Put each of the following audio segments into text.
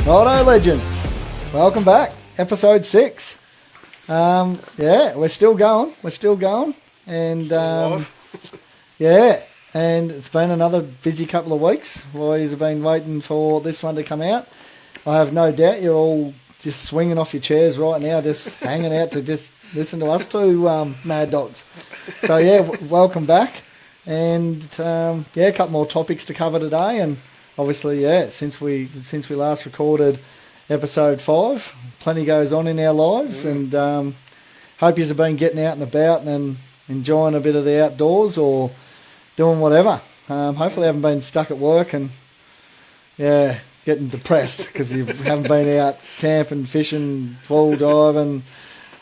Righto, legends. Welcome back. Episode 6. We're still going. And, and it's been another busy couple of weeks. Boys have been waiting for this one to come out. I have no doubt you're all just swinging off your chairs right now, just hanging out to just listen to us two mad dogs. So, welcome back. And, a couple more topics to cover today. And obviously, since we last recorded episode 5, plenty goes on in our lives, and hope you've been getting out and about and enjoying a bit of the outdoors or doing whatever. Hopefully you haven't been stuck at work and getting depressed because you haven't been out camping, fishing, full diving,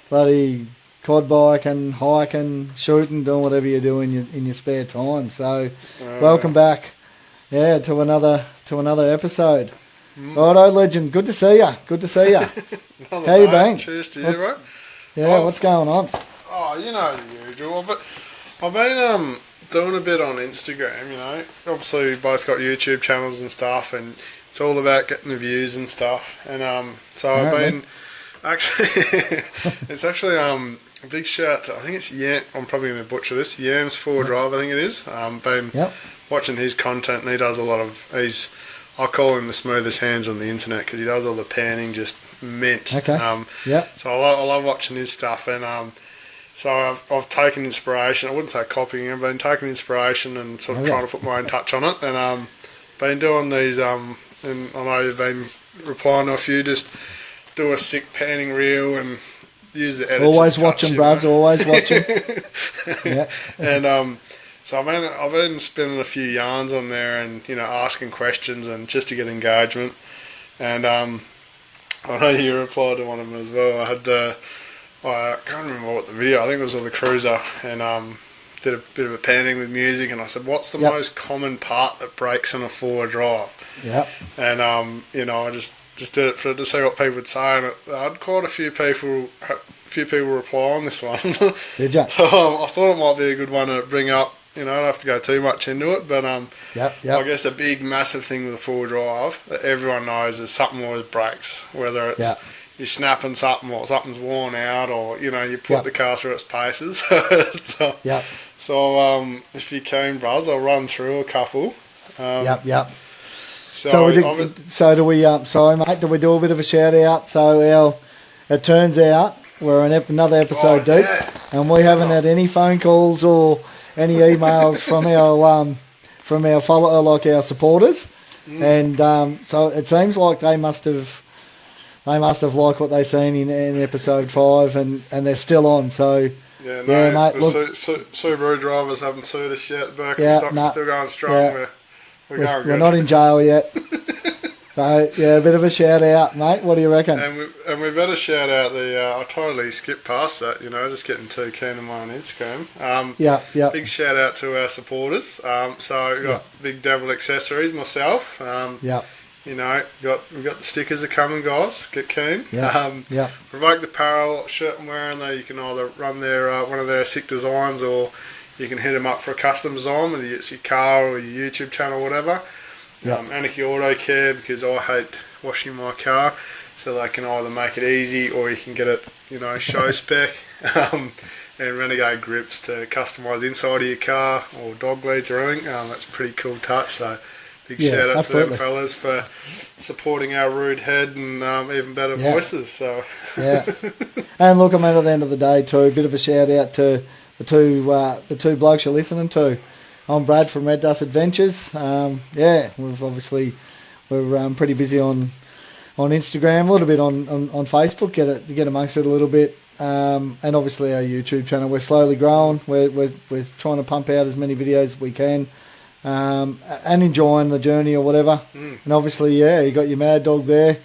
bloody quad biking, hiking, shooting, doing whatever you do in your spare time. So welcome back to another episode. Righto, legend. Good to see ya. How you been? Cheers to you, bro. Yeah, what's going on? Oh, you know the usual. But I've been doing a bit on Instagram, you know. Obviously, we both got YouTube channels and stuff, and it's all about getting the views and stuff. And so I've been actually, it's actually a big shout to, I think it's I'm probably going to butcher this, Yams 4Drive, I think it is. Been watching his content, and he does a lot of, I call him the smoothest hands on the internet because he does all the panning just mint. Okay. So I love watching his stuff, and so I've taken inspiration. I wouldn't say copying him, but I've taken inspiration and sort of trying to put my own touch on it. And been doing these. And I know you've been replying to a few. Just do a sick panning reel and use the edit. Always watching, bros. Always watching. Yeah. And so I've been spinning a few yarns on there, and asking questions and just to get engagement. And I know you replied to one of them as well. I had I can't remember what the video. I think it was of the Cruiser, and did a bit of a panning with music. And I said, "What's the most common part that breaks on a 4-wheel-drive?" Yeah. And I just did it to see what people would say, and I had quite a few people reply on this one. Did you? So I thought it might be a good one to bring up. I don't have to go too much into it, but I guess a big, massive thing with a 4-drive that everyone knows is something always breaks, whether it's you're snapping something or something's worn out, or you put the car through its paces. So if you can, bros, I'll run through a couple. So do we do a bit of a shout out? So it turns out we're another episode deep, and we haven't had any phone calls or any emails from our follower, like our supporters, and so it seems like they must have liked what they seen in episode 5, and they're still on. So mate. The Subaru drivers haven't sued us yet. Birkenstock's are still going strong. Yeah. We're going good. We're not in jail yet. So, a bit of a shout out, mate. What do you reckon? And we better shout out I totally skipped past that, just getting too keen on my own Instagram. Big shout out to our supporters. So, we've got Big Devil Accessories, myself. We got the stickers are coming, guys. Get keen. Provoke Apparel shirt I'm wearing there. You can either run their one of their sick designs, or you can hit them up for a custom design, whether it's your car or your YouTube channel or whatever. Anarchy Auto Care, because I hate washing my car, so they can either make it easy or you can get it, show spec. And Renegade Grips to customise inside of your car or dog leads or anything. That's a pretty cool touch. So big shout out to them fellas for supporting our rude head and even better voices. So and look, I mean, at the end of the day too, a bit of a shout out to the two blokes you're listening to. I'm Brad from Red Dust Adventures. We're pretty busy on Instagram, a little bit on Facebook. Get amongst it a little bit, and obviously our YouTube channel. We're slowly growing. We're trying to pump out as many videos as we can, and enjoying the journey or whatever. And obviously, you got your mad dog there,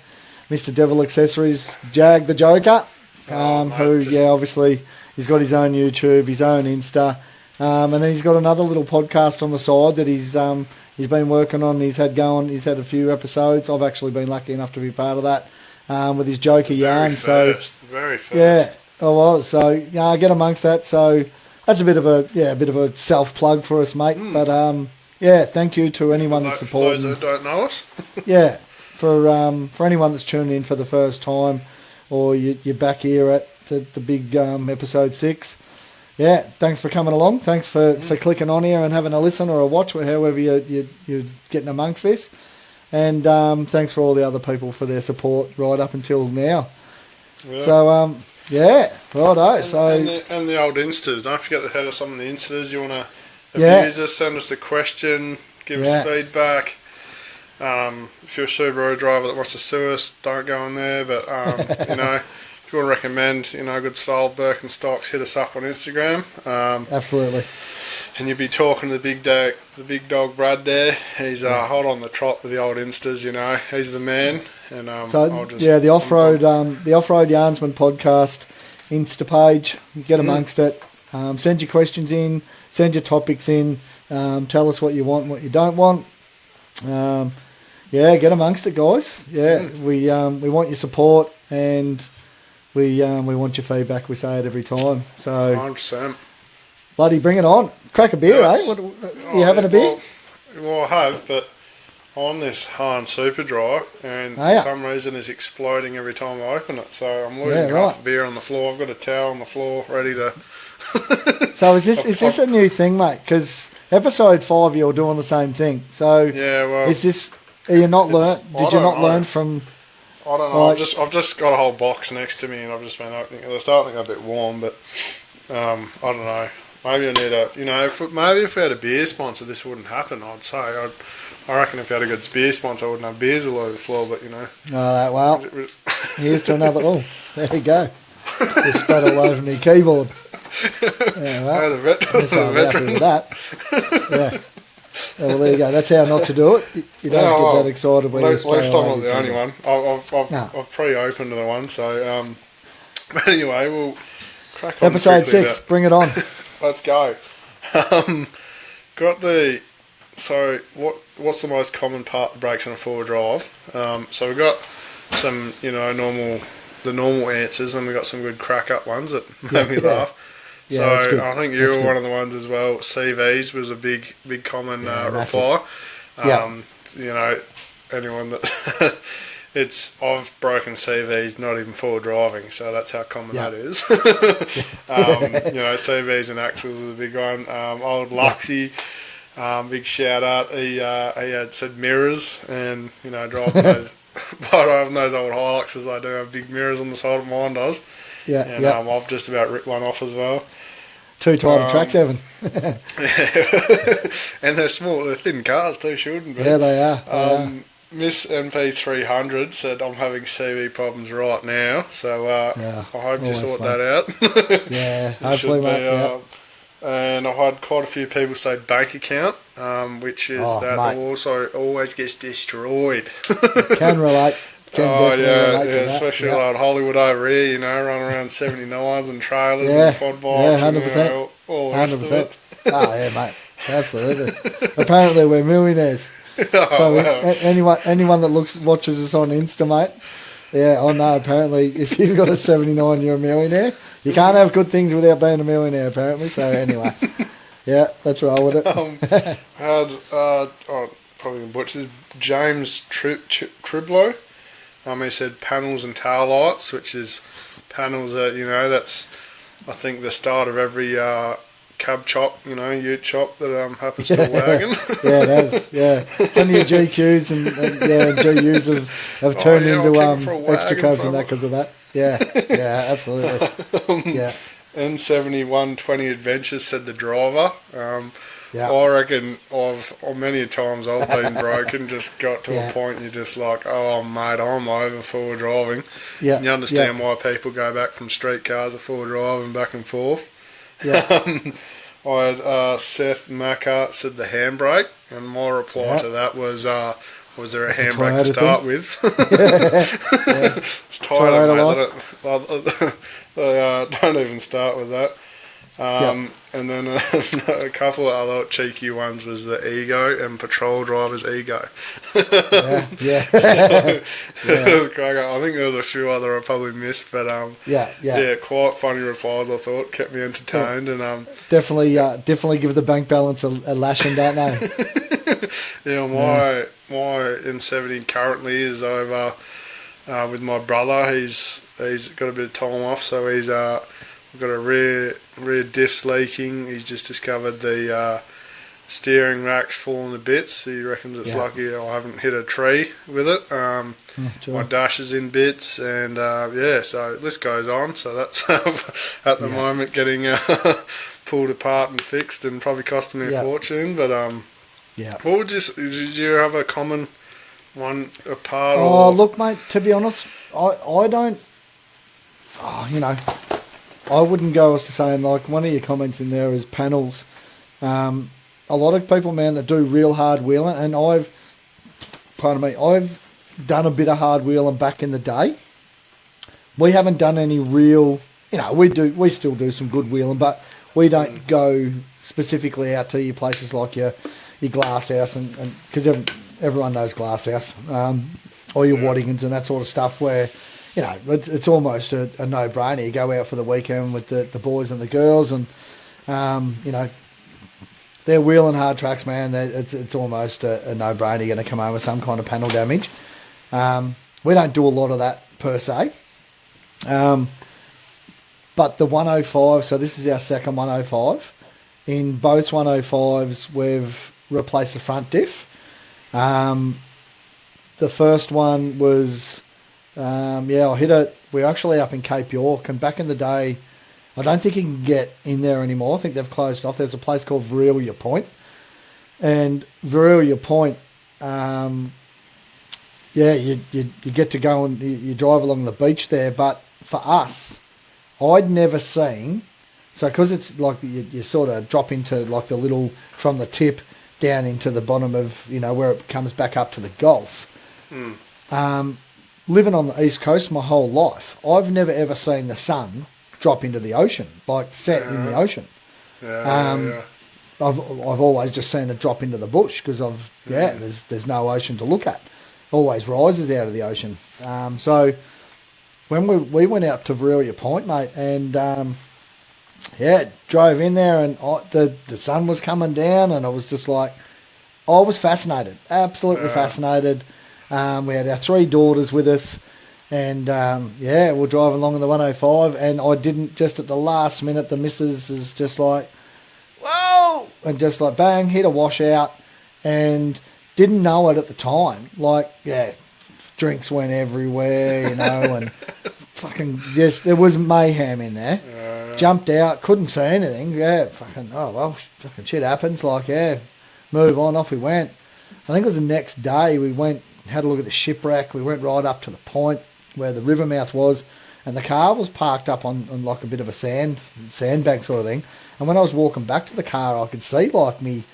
Mr. Devil Accessories, Jag the Joker, obviously he's got his own YouTube, his own Insta. And then he's got another little podcast on the side that he's been working on. He's had a few episodes. I've actually been lucky enough to be part of that with his Joker yarn. Very first. Yeah, I was. So get amongst that. So that's a bit of a self plug for us, mate. But thank you to anyone that's supporting. For those that don't know us. for anyone that's tuning in for the first time, or you're back here at the big episode 6. Yeah, thanks for coming along. Thanks for clicking on here and having a listen or a watch, or however you're getting amongst this. And thanks for all the other people for their support right up until now. Yeah. So, yeah, righto. And the old Instas. Don't forget to head us some of the Instas. You want to abuse us, send us a question, give us feedback. If you're a Subaru driver that wants to sue us, don't go in there. But, if you want to recommend, good style Birkenstocks, hit us up on Instagram. Absolutely. And you'll be talking to the big dog Brad there. He's hot on the trot with the old Instas, He's the man. And the off-road Yarnsman podcast Insta page. Get amongst it. Send your questions in. Send your topics in. Tell us what you want and what you don't want. Get amongst it, guys. We want your support, and we want your feedback. We say it every time. So 100%. Bloody bring it on. Crack a beer, eh? You having a beer? Well, I have, but I'm on this Hahn Super Dry, and for some reason it's exploding every time I open it. So I'm losing half a beer on the floor. I've got a towel on the floor ready to... So is this a new thing, mate? Because episode 5 you're doing the same thing. So is this... Did you not learn from... I don't know. I've just got a whole box next to me, and I've just been opening it. They're starting to get a bit warm, but I don't know. Maybe I need if we had a beer sponsor, this wouldn't happen. I'd say. I reckon if we had a good beer sponsor, I wouldn't have beers all over the floor. But well, here's to another. Oh, there you go. Just spread all over my keyboard. Yeah, well, the veteran. With that. Yeah. Well, there you go. That's how not to do it. You don't get that excited when you spray. At least I'm not the only one. I've pre-opened the one, so but anyway, we'll crack on. Episode 6, bring it on. Let's go. What's the most common part that breaks on a 4-wheel drive? So we've got some, normal answers, and we've got some good crack up ones that made me laugh. Yeah, so I think you were one of the ones as well. CVs was a big common reply. Anyone that I've broken CVs not even for driving, so that's how common that is. CVs and axles is a big one. Old Luxie, big shout out. He had said mirrors, and driving those, driving those old Hiluxes, they do have big mirrors on the side of mine does. I've just about ripped one off as well. Too tight a track, Evan. And they're small, they're thin cars too, shouldn't they? Yeah, they are. Miss MP300 said, I'm having CV problems right now, so I hope you sort that out. Yeah, hopefully, mate. And I had quite a few people say bank account, which is also always gets destroyed. Can relate. Especially like Hollywood over here, running around 79s and trailers and quad bikes. 100%. All the rest of it. Oh, yeah, mate. Absolutely. Apparently, we're millionaires. Anyone that watches us on Insta, mate. Yeah, apparently, if you've got a 79, you're a millionaire. You can't have good things without being a millionaire, apparently. So, anyway. Yeah, let's roll with it. Probably butchers. James Triblo. He said panels and tail lights, which is panels that, that's, I think, the start of every cab chop, ute chop that happens to a wagon. Yeah, it is, yeah. Plenty of GQs and GUs have turned into extra cabs and that because of that. Yeah, absolutely. Yeah. N7120 Adventures said the driver. I reckon many times I've been broken, just got to a point you're just like, oh mate, I'm over forward driving. Yeah. And you understand why people go back from street cars to forward driving back and forth. Yeah. I had Seth Macker said the handbrake, and my reply to that was there a handbrake to start with? It's tired, mate. Don't even start with that. And then a couple of other cheeky ones was the ego and patrol driver's ego. Yeah. I think there was a few other I probably missed, but quite funny replies. I thought kept me entertained and definitely give the bank balance a lashing, don't they? my N70 currently is over with my brother. He's got a bit of time off, so he's got a rear diffs leaking. He's just discovered the steering rack's fallen to bits. He reckons it's lucky I haven't hit a tree with it. My dash is in bits, and so the list goes on. So that's at the moment getting pulled apart and fixed, and probably costing me a fortune. But what would did you have a common one apart? Oh, look, mate. To be honest, I don't. I wouldn't go as to saying, like, one of your comments in there is panels. A lot of people, man, that do real hard wheeling, and I've done a bit of hard wheeling back in the day. We haven't done any real, we still do some good wheeling, but we don't go specifically out to your places like your Glass House, and because everyone knows Glass House, or your Waddingtons and that sort of stuff, where it's almost a no-brainer. You go out for the weekend with the boys and the girls, and they're wheeling hard tracks, man. It's almost a no-brainer. You're going to come home with some kind of panel damage. We don't do a lot of that per se. But the 105, so this is our second 105. In both 105s, we've replaced the front diff. The first one was, I hit it. We're actually up in Cape York, and back in the day, I don't think you can get in there anymore. I think they've closed off. There's a place called Varelia Point. And Varelia Point, you get to go and you drive along the beach there. But for us, I'd never seen, so because it's like you sort of drop into like the little, from the tip down into the bottom of, where it comes back up to the Gulf. Living on the East Coast my whole life, I've never ever seen the sun drop into the ocean, like set in the ocean. I've always just seen it drop into the bush because there's no ocean to look at. Always rises out of the ocean. So when we went out to Varelia Point, mate, and drove in there, and the sun was coming down, and I was just like, I was fascinated, absolutely fascinated. We had our 3 daughters with us, and we're driving along in the 105, and I didn't, just at the last minute, the missus is just like, whoa, and just like bang, hit a washout, and didn't know it at the time. Like, drinks went everywhere, and fucking just, there was mayhem in there. Jumped out, couldn't see anything. Fucking shit happens. Like, move on, off we went. I think it was the next day we went, had a look at the shipwreck. We went right up to the point where the river mouth was, and the car was parked up on like a bit of a sandbank sort of thing. And when I was walking back to the car, I could see like me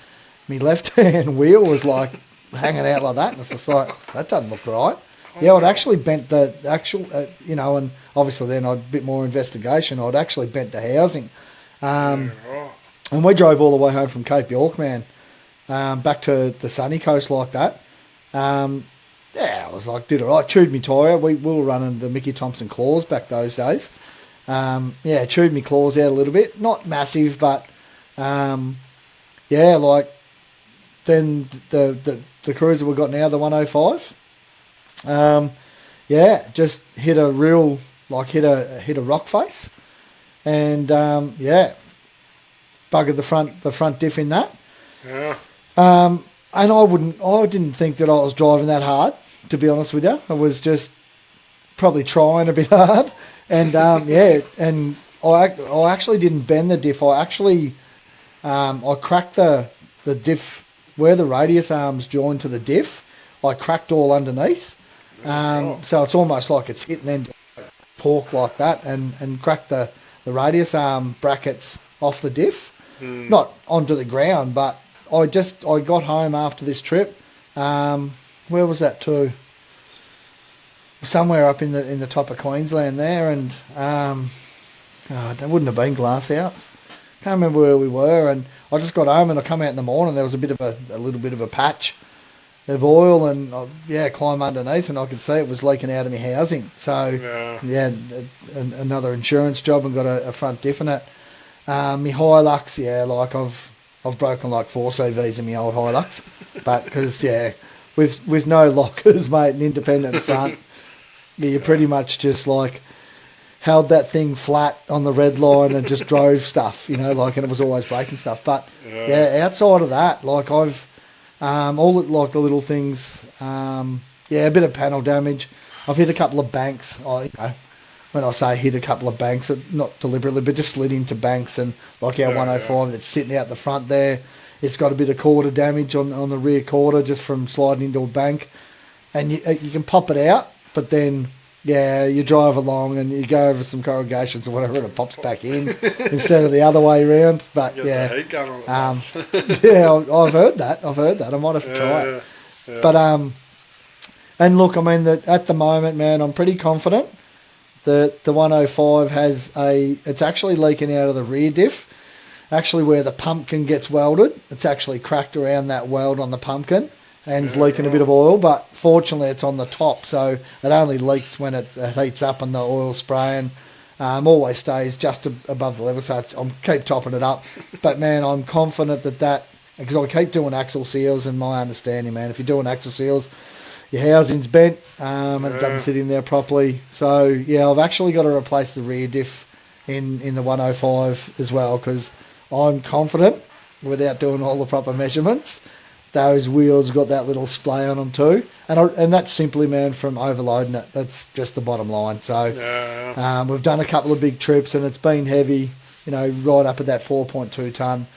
left hand wheel was like hanging out like that, and it's just like, that doesn't look right. I'd actually bent the actual, and obviously then I'd a bit more investigation. I'd actually bent the housing, and we drove all the way home from Cape York, man, back to the sunny coast like that. I was like, did it right. Chewed me tyre. We were running the Mickey Thompson claws back those days. Chewed me claws out a little bit. Not massive, but like then the cruiser we got now, the 105. Just hit a real, like hit a rock face, and buggered the front diff in that. And I didn't think that I was driving that hard, to be honest with you. I was just probably trying a bit hard, and and I actually didn't bend the diff. I actually I cracked the diff where the radius arms join to the diff. I cracked all underneath. So it's almost like it's hit and then torque like that, and cracked the radius arm brackets off the diff, not onto the ground, but I got home after this trip. Where was that to? Somewhere up in the top of Queensland there, and that wouldn't have been Glass House. Can't remember where we were, and I just got home and I come out in the morning. There was a little bit of a patch of oil, and climb underneath, and I could see it was leaking out of my housing. So another insurance job, and got a front diff in it. My Hilux, like I've broken like 4 CVs in my old Hilux, but because with no lockers, mate, and independent front, you pretty much just like held that thing flat on the red line and just drove stuff, and it was always breaking stuff. But outside of that, like I've all like the little things, a bit of panel damage. I've hit a couple of banks. When I say hit a couple of banks, not deliberately, but just slid into banks, and like our 105 that's sitting out the front there, it's got a bit of quarter damage on the rear quarter just from sliding into a bank, and you can pop it out, but then you drive along and you go over some corrugations or whatever, and it pops back in instead of the other way around. But the heat gun on I've heard that. I might have to try it. Yeah. But and look, I mean, at the moment, man, I'm pretty confident that the 105 it's actually leaking out of the rear diff, actually where the pumpkin gets welded. It's actually cracked around that weld on the pumpkin and is leaking a bit of oil, but fortunately it's on the top, so it only leaks when it heats up and the oil spraying always stays just above the level, so I'll keep topping it up. But man, I'm confident that because I keep doing axle seals, and my understanding, man, if you're doing axle seals, your housing's bent and it doesn't sit in there properly. So I've actually got to replace the rear diff in the 105 as well, because I'm confident, without doing all the proper measurements, those wheels got that little splay on them too, and that's simply, man, from overloading it. That's just the bottom line. So we've done a couple of big trips and it's been heavy, right up at that 4.2 tonne,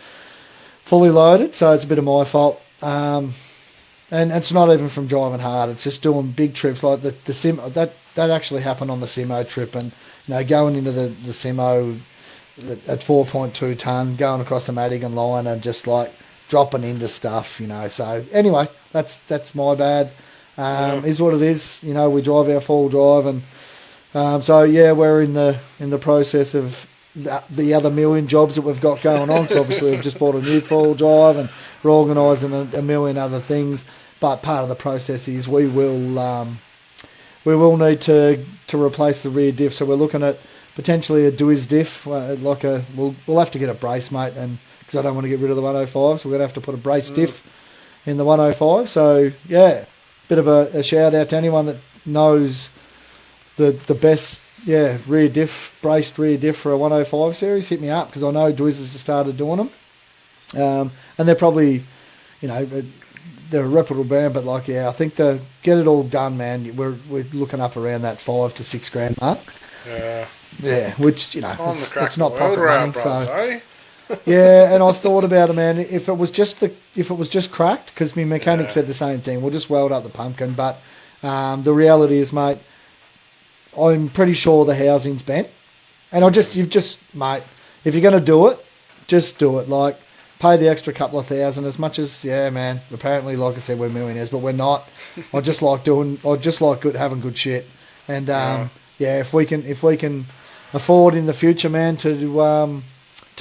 fully loaded. So it's a bit of my fault, and it's not even from driving hard. It's just doing big trips like the sim. That actually happened on the Simo trip, and going into the Simo at 4.2 tonne, going across the Madigan line and just like dropping into stuff, So anyway, that's my bad. Is what it is. We drive our full drive, and we're in the process of the other million jobs that we've got going on. So obviously we've just bought a new full drive, and we're organising a million other things. But part of the process is we will need to replace the rear diff. So we're looking at potentially a Duis diff, we'll have to get a brace, mate, and because I don't want to get rid of the 105, so we're going to have to put a brace diff in the 105. So, bit of a shout out to anyone that knows the best, rear diff, braced rear diff for a 105 series. Hit me up, because I know Duis has just started doing them. And they're probably, they're a reputable brand, but I think to get it all done, man, we're looking up around that $5,000 to $6,000 mark. Yeah, which, it's not pocket money, so... and I've thought about it, man. If it was just cracked, because my mechanic said the same thing, we'll just weld up the pumpkin. But the reality is, mate, I'm pretty sure the housing's bent. And mate, if you're going to do it, just do it. Like, pay the extra couple of $1,000, as much as, man, apparently, like I said, we're millionaires, but we're not. I just like having good shit. And if we can afford in the future, man, to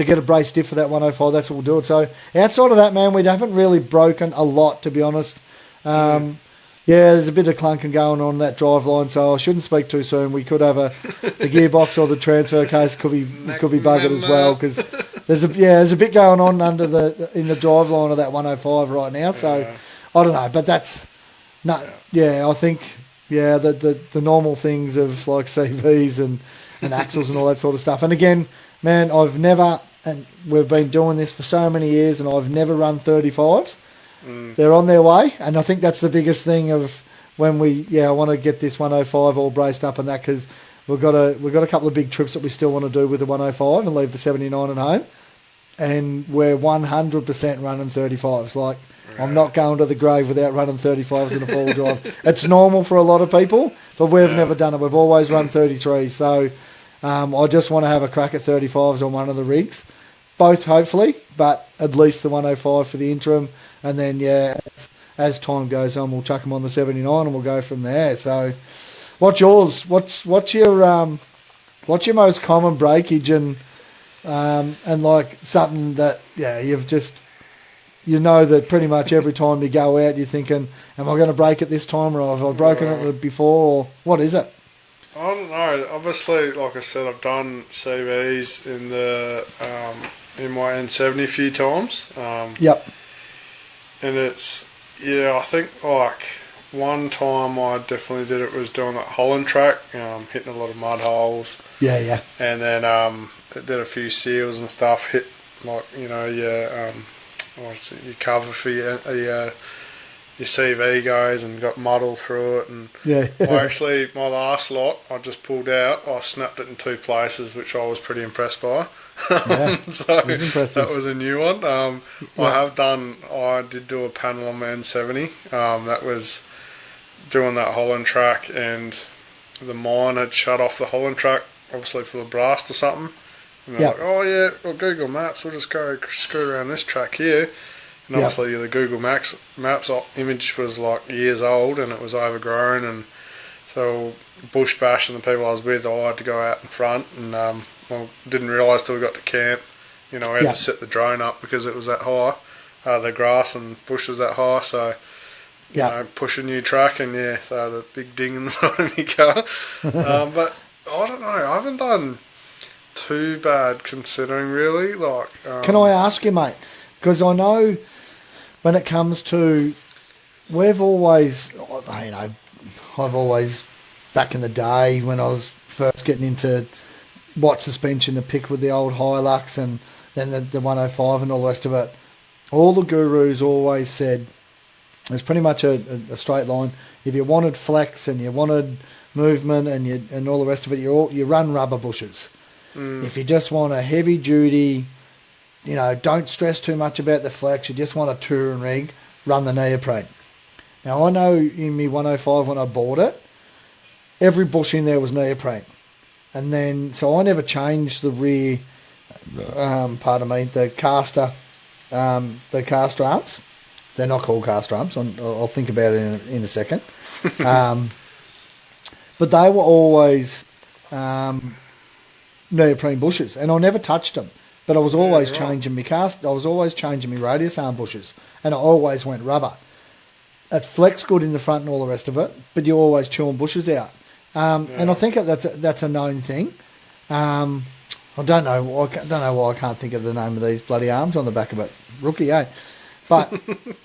get a brace diff for that 105, that's what we'll do it. So outside of that, man, we haven't really broken a lot, to be honest. There's a bit of clunking going on that drive line, so I shouldn't speak too soon. We could have the gearbox or the transfer case could be buggered as well, because there's a bit going on in the drive line of that 105 right now. So I don't know, but that's not. I think the normal things of like CVs and axles and all that sort of stuff. And again, man, and we've been doing this for so many years, and I've never run 35s. They're on their way, and I think that's the biggest thing of when I want to get this 105 all braced up and that, because we've got a couple of big trips that we still want to do with the 105 and leave the 79 at home, and we're 100% running 35s. Like, I'm not going to the grave without running 35s in a full drive. It's normal for a lot of people, but we've never done it. We've always run 33, so... I just want to have a crack at 35s on one of the rigs, both hopefully, but at least the 105 for the interim, and then as time goes on, we'll chuck them on the 79 and we'll go from there. So, what's yours? What's your most common breakage and like something that you've just that pretty much every time you go out you're thinking, am I going to break it this time, or have I broken it before, or what is it? I don't know. Obviously, like I said, I've done CVs in my N70 a few times. And it's Yeah, I think like one time I definitely did it was doing that Holland track, hitting a lot of mud holes. Yeah, yeah. And then did a few seals and stuff. Hit like your cover for your CV goes and got mud all through it. And yeah. my last lot I just pulled out. I snapped it in 2 places, which I was pretty impressed by. Yeah, so that was a new one. I did do a panel on the N70. That was doing that Holland track, and the mine had shut off the Holland track, obviously for the blast or something. And they're like, oh yeah, well, Google Maps, we'll just go screw around this track here. And obviously the Google Maps image was like years old and it was overgrown, and so Bush Bash and the people I was with, I had to go out in front, and didn't realise till we got to camp, we had to set the drone up because it was that high. The grass and bush was that high, so push a new track, and so the big ding in the side of my car. But I don't know, I haven't done too bad considering, really. Can I ask you, mate? Because I know when it comes to, I've always, back in the day when I was first getting into what suspension to pick with the old Hilux and then the 105 and all the rest of it, all the gurus always said, it's pretty much a straight line. If you wanted flex and you wanted movement and all the rest of it, you run rubber bushes. If you just want a heavy duty, don't stress too much about the flex, you just want a touring rig, run the neoprene. Now I know in my 105 when I bought it, every bush in there was neoprene. And then, so I never changed the rear, the caster arms. They're not called caster arms. I'll think about it in a second. But they were always neoprene bushes, and I never touched them. But I was always changing my I was always changing my radius arm bushes, and I always went rubber. It flexed good in the front and all the rest of it, but you're always chewing bushes out. And I think that's a known thing. I don't know why I can't think of the name of these bloody arms on the back of it. Rookie, eh? But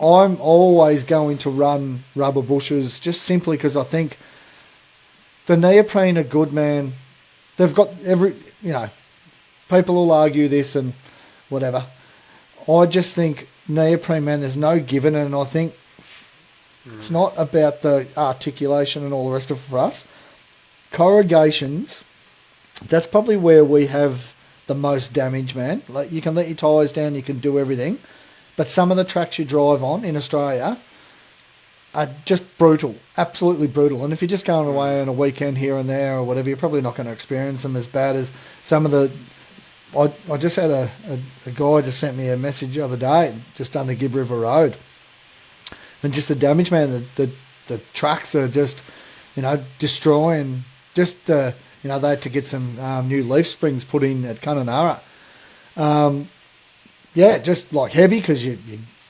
I'm always going to run rubber bushes just simply because I think the neoprene are good, man. They've got people will argue this and whatever. I just think neoprene, man, there's no giving, and I think it's not about the articulation and all the rest of it for us. Corrugations, that's probably where we have the most damage, man. Like, you can let your tyres down, you can do everything, but some of the tracks you drive on in Australia are just brutal, absolutely brutal. And if you're just going away on a weekend here and there or whatever, you're probably not going to experience them as bad as some of the... I just had a guy just sent me a message the other day, just under Gibb River Road. And just the damage, man, the tracks are just, destroying. Just, they had to get some new leaf springs put in at Kununurra. Just like heavy because you're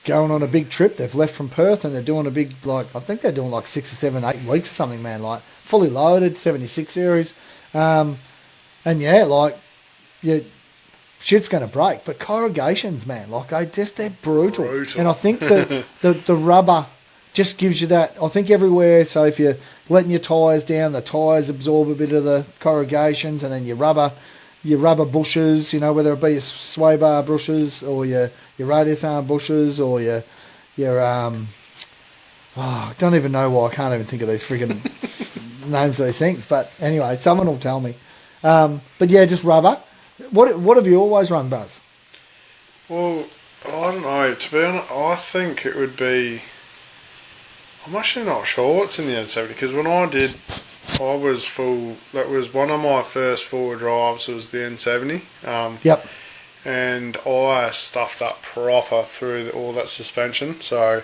going on a big trip. They've left from Perth and they're doing a big, I think they're doing 6 or 7, 8 weeks or something, man, fully loaded, 76 series. Shit's going to break. But corrugations, man, they're brutal. And I think the rubber just gives you that. I think everywhere, so if you're letting your tyres down, the tyres absorb a bit of the corrugations, and then your rubber bushes, whether it be your sway bar bushes or your radius arm bushes or your I don't even know why I can't even think of these friggin' names of these things. But anyway, someone will tell me. But yeah, just rubber. What have you always run, Buzz? Well, I don't know. To be honest, I think it would be... I'm actually not sure what's in the N70, because when I did, I was full... That was one of my first four drives was the N70. Yep. And I stuffed up proper through all that suspension. So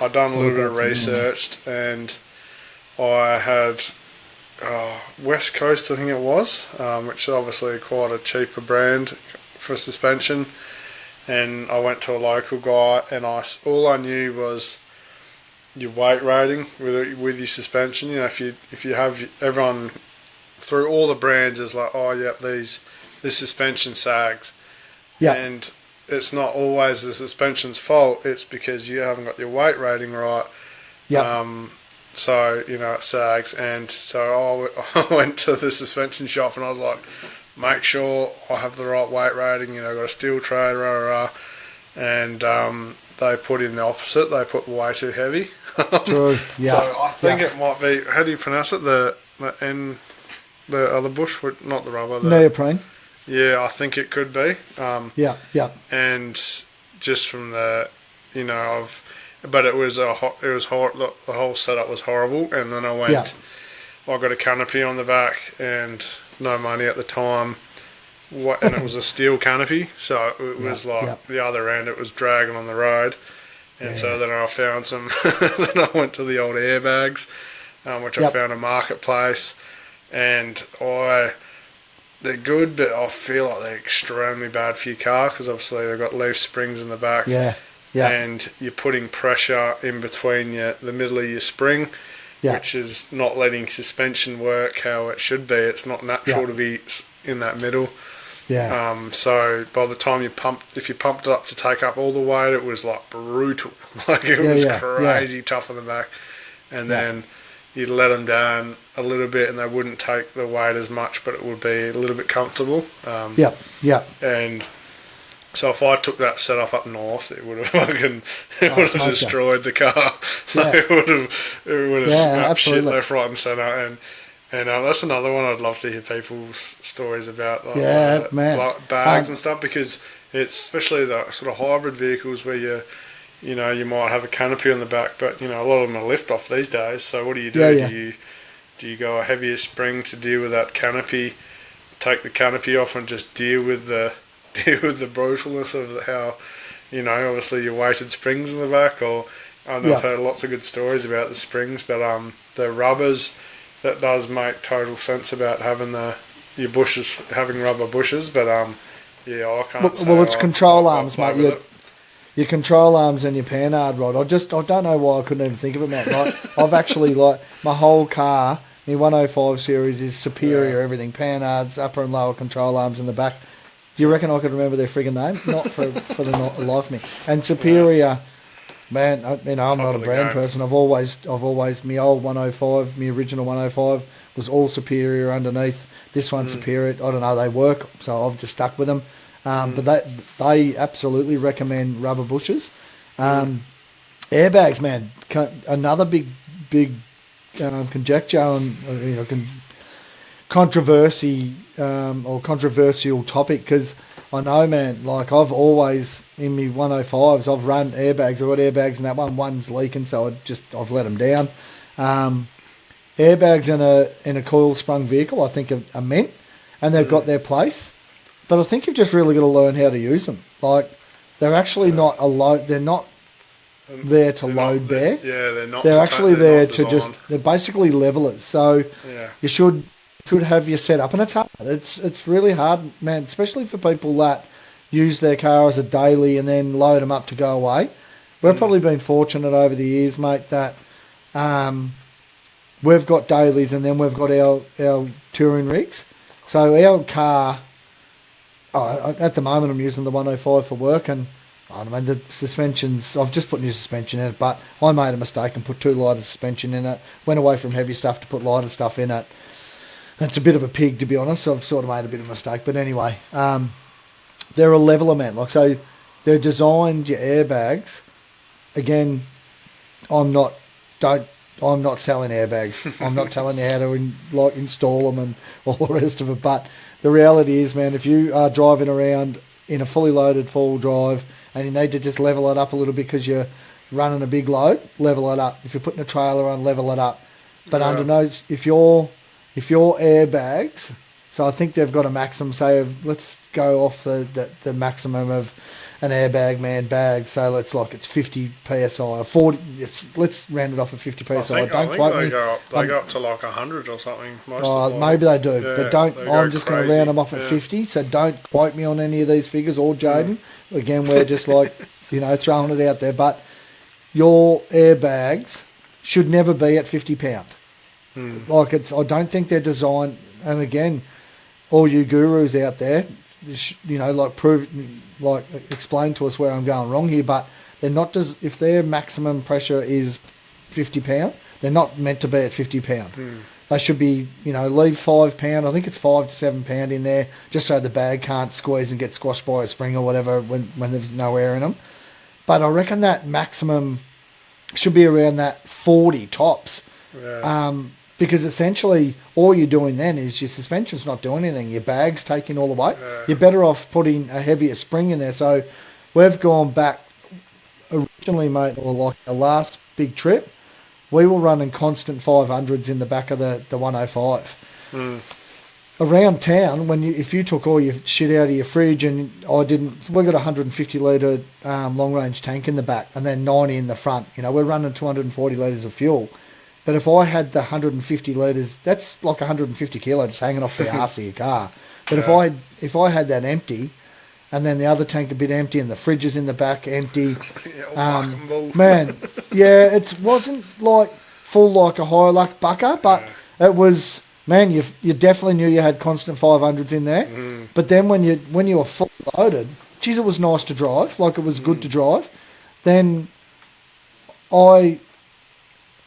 I'd done a little bit of research, and I had... West Coast, I think it was, which is obviously quite a cheaper brand for suspension. And I went to a local guy, and all I knew was your weight rating with your suspension. If you have everyone through all the brands is like, oh yep, this suspension sags. Yeah. And it's not always the suspension's fault. It's because you haven't got your weight rating right. Yeah. So, it sags. And so I went to the suspension shop and I was like, make sure I have the right weight rating. Got a steel tray, and they put in the opposite. They put way too heavy. True. Yeah. So I think it might be, how do you pronounce it? The other bush, not the rubber. Neoprene. Yeah, I think it could be. Yeah. And just from the, but it was hard. The whole setup was horrible. And then I went, I got a canopy on the back and no money at the time. And it was a steel canopy, so it was the other end. It was dragging on the road. And so then I found some. Then I went to the old airbags, which I found a marketplace, and they're good, but I feel like they're extremely bad for your car because obviously they've got leaf springs in the back. Yeah. And you're putting pressure in between the middle of your spring, which is not letting suspension work how it should be. It's not natural to be in that middle. Yeah. So by the time if you pumped it up to take up all the weight, it was like brutal. Like it was crazy tough on the back. And then you'd let them down a little bit and they wouldn't take the weight as much, but it would be a little bit comfortable. And so if I took that setup up north, it would have destroyed the car. It would have snapped shit left, right and centre. And that's another one I'd love to hear people's stories about, bags and stuff, because it's especially the sort of hybrid vehicles where you might have a canopy on the back, but a lot of them are lift off these days. So what do you do? Do you go a heavier spring to deal with that canopy, take the canopy off, and just deal with the brutalness of how obviously your weighted springs in the back? Or I've heard lots of good stories about the springs, but the rubbers. That does make total sense about having your bushes, having rubber bushes, but I can't. Well, it's control arms, mate. Your control arms and your panhard rod. I don't know why I couldn't even think of it, mate. I've actually my whole car, my 105 series is Superior everything, panhards, upper and lower control arms in the back. Do you reckon I could remember their friggin' names? Not for the life of me. And Superior. Man, I'm not a brand person. I've always my old 105, my original 105 was all Superior underneath. This one's Superior. I don't know, they work, so I've just stuck with them. But they absolutely recommend rubber bushes. Airbags, man, another big conjecture and controversy or controversial topic, because I know, man, like I've always, in my 105s, I've run airbags. I've got airbags in that one. One's leaking, so I've let them down. Airbags in a coil sprung vehicle, I think, are meant, and they've got their place. But I think you've just really got to learn how to use them. Like, they're actually not a load. They're not there to load bear. They're not. They're actually there to just. They're basically levelers. So you should have your setup, and it's hard. It's really hard, man, especially for people that use their car as a daily and then load them up to go away. We've probably been fortunate over the years, mate, that we've got dailies and then we've got our touring rigs. So our car, at the moment I'm using the 105 for work, and the suspensions, I've just put new suspension in it, but I made a mistake and put too light a suspension in it, went away from heavy stuff to put lighter stuff in it. It's a bit of a pig, to be honest. So I've sort of made a bit of a mistake. But anyway, they're a leveler, man. Like, so they're designed, your airbags. Again, I'm not selling airbags. I'm not telling you how to install them and all the rest of it. But the reality is, man, if you are driving around in a fully loaded four-wheel drive and you need to just level it up a little bit because you're running a big load, level it up. If you're putting a trailer on, level it up. But under no, if your airbags, so I think they've got a maximum, say, let's go off the maximum of an airbag man bag, so it's 50 psi or 40. Let's round it off at 50 psi. Don't quote me. They go up to like 100 or something. Maybe they do, but don't. I'm just going to round them off at 50. So don't quote me on any of these figures or Jaden. Again, we're just throwing it out there. But your airbags should never be at 50 pound. I don't think they're designed. And again, all you gurus out there, explain to us where I'm going wrong here, but they're not just, if their maximum pressure is 50 pound, they're not meant to be at 50 pound. They should be, leave 5 pound. I think it's 5 to 7 pound in there, just so the bag can't squeeze and get squashed by a spring or whatever when there's no air in them. But I reckon that maximum should be around that 40 tops. Yeah. Because essentially all you're doing then is your suspension's not doing anything. Your bag's taking all the weight. Yeah. You're better off putting a heavier spring in there. So we've gone back originally, mate, or like the last big trip, we were running constant 500s in the back of the 105. Around town, if you took all your shit out of your fridge, and we got a 150 litre long range tank in the back and then 90 in the front. We're running 240 litres of fuel. But if I had the 150 litres, that's like 150 kilos hanging off the arse of your car. But if I had that empty, and then the other tank a bit empty, and the fridge is in the back empty, man, yeah, it wasn't like full like a Hilux bucker, but it was, man, you definitely knew you had constant 500s in there. But then when you were full loaded, geez, it was nice to drive, like it was good to drive. Then I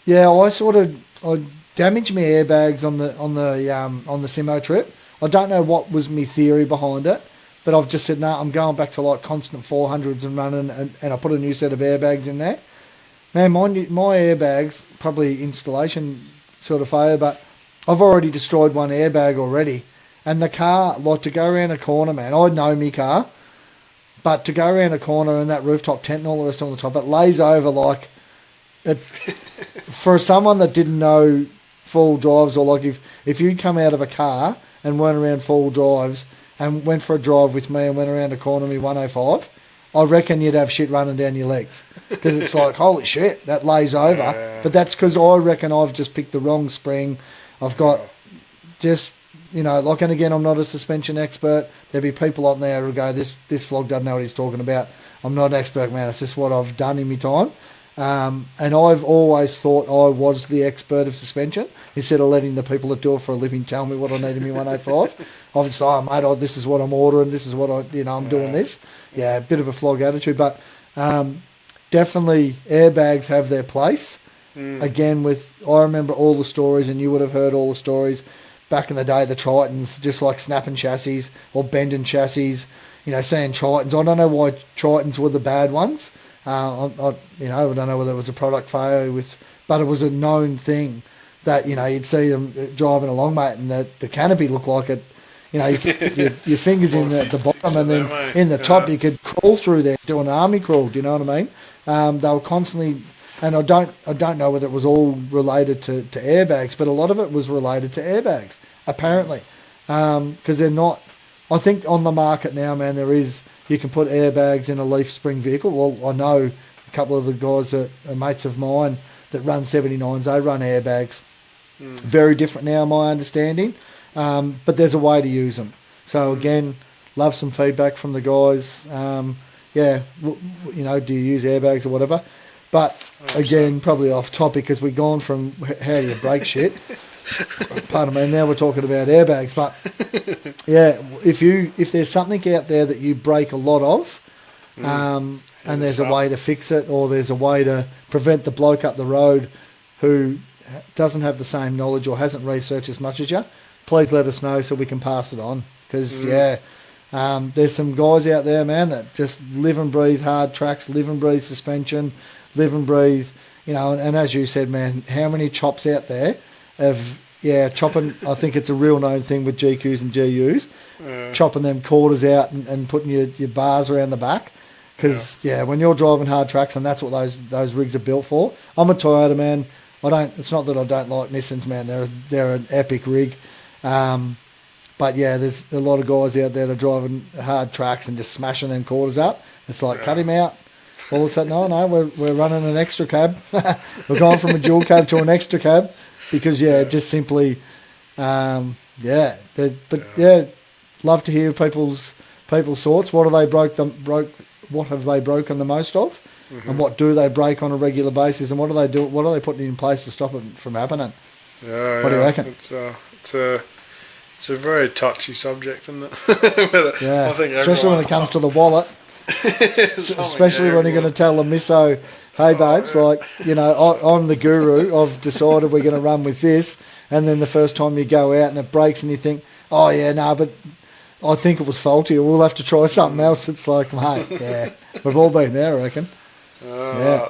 damaged my airbags on the Simo trip. I don't know what was my theory behind it, but I've just said, no, I'm going back to like constant 400s and running, and I put a new set of airbags in there. Man, my airbags, probably installation sort of failure, but I've already destroyed one airbag already. And the car, like to go around a corner, man, I know me car, but to go around a corner and that rooftop tent and all the rest on the top, it lays over like it. For someone that didn't know full drives, or like if you come out of a car and weren't around full drives and went for a drive with me and went around a corner with 105, I reckon you'd have shit running down your legs. Because it's like, holy shit, that lays over. But that's because I reckon I've just picked the wrong spring. I've got just, and again, I'm not a suspension expert. There'll be people on there who go, this vlog doesn't know what he's talking about. I'm not an expert, man. It's just what I've done in my time. And I've always thought I was the expert of suspension, instead of letting the people that do it for a living tell me what I need in my 105. I've just, mate, this is what I'm ordering, this is what I'm doing this. Yeah, a bit of a flog attitude, but definitely airbags have their place. Again, I remember all the stories, and you would have heard all the stories back in the day, the Tritons, just like snapping chassis or bending chassis, saying Tritons. I don't know why Tritons were the bad ones. I don't know whether it was a product failure but it was a known thing that, you'd see them driving along, mate, and the canopy looked like it, your fingers in the bottom, and then in the top you could crawl through there, do an army crawl, do you know what I mean? They were constantly, and I don't know whether it was all related to airbags, but a lot of it was related to airbags, apparently, because they're not, I think on the market now, man, you can put airbags in a leaf spring vehicle. Well, I know a couple of the guys that are mates of mine that run 79s, they run airbags. Very different now, my understanding. But there's a way to use them. So again, love some feedback from the guys. Do you use airbags or whatever? But again, probably off topic, because we've gone from how do you break shit. Pardon me, now we're talking about airbags, but yeah, if there's something out there that you break a lot of, and there's a way to fix it, or there's a way to prevent the bloke up the road who doesn't have the same knowledge or hasn't researched as much as you, please let us know so we can pass it on. Because there's some guys out there, man, that just live and breathe hard tracks, live and breathe suspension, live and breathe, and as you said, man, how many chops out there chopping, I think it's a real known thing with GQs and GUs, chopping them quarters out and putting your bars around the back. Because, when you're driving hard tracks, and that's what those rigs are built for. I'm a Toyota man. It's not that I don't like Nissans, man. They're an epic rig. But yeah, there's a lot of guys out there that are driving hard tracks and just smashing them quarters up. It's like, cut him out. All of a sudden, no, we're running an extra cab. We're going from a dual cab to an extra cab. Because just simply, love to hear people's thoughts. What have they What have they broken the most of, and what do they break on a regular basis, and what do they do? What are they putting in place to stop it from happening? What do you reckon? It's a It's a very touchy subject, isn't it? Yeah, I think especially when it comes to the wallet. Especially when you're going to tell the misso, hey babes, I'm the guru, I've decided we're going to run with this, and then the first time you go out and it breaks and you think, oh yeah, no, but I think it was faulty, or we'll have to try something else. It's like, mate, yeah, we've all been there, I reckon. Yeah.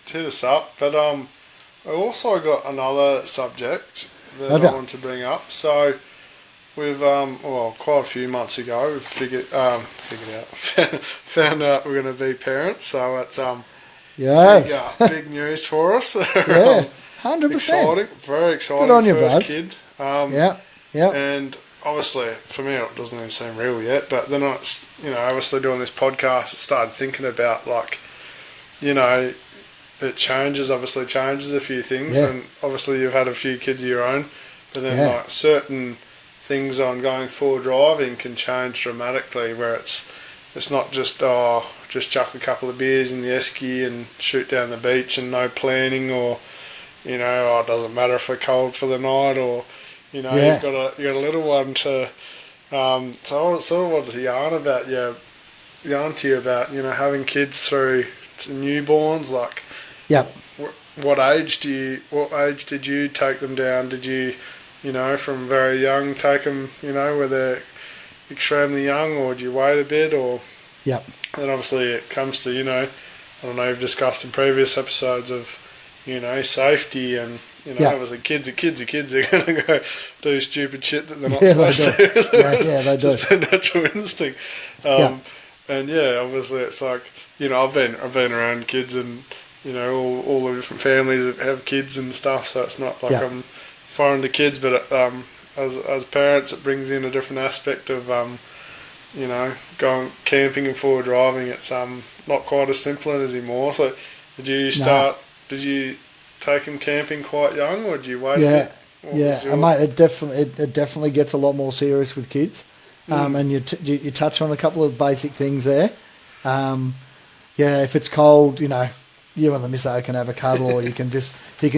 Hit us up. But I also got another subject that I want to bring up. So we've quite a few months ago we've found out we're going to be parents. So it's big news for us. Yeah, 100%. Exciting, very exciting. Good on you, first bud. Kid. Yeah. And obviously, for me, it doesn't even seem real yet. But then, obviously doing this podcast, I started thinking about, it changes a few things. Yeah. And obviously, you've had a few kids of your own. But then, certain things on going forward driving can change dramatically, where it's not just chuck a couple of beers in the esky and shoot down the beach and no planning, or, it doesn't matter if we're cold for the night, or... you've got a little one to. So I sort of wanted to yarn to you about having kids through to newborns. Like, what age did you take them down? Did you, from very young take them, where they're extremely young, or do you wait a bit, or? Yep. Then obviously it comes to I don't know, you've discussed in previous episodes of safety and. Obviously kids are kids. They're going to go do stupid shit that they're not supposed to. They do. Just their natural instinct. And obviously it's like, I've been around kids and, all the different families have kids and stuff, so it's not like I'm foreign to kids, but as parents it brings in a different aspect of, going camping and forward driving. It's not quite as simple anymore. So did you take him camping quite young, or do you wait a bit? Mate, it definitely gets a lot more serious with kids. And you touch on a couple of basic things there. If it's cold, you and the misso can have a cuddle, or you can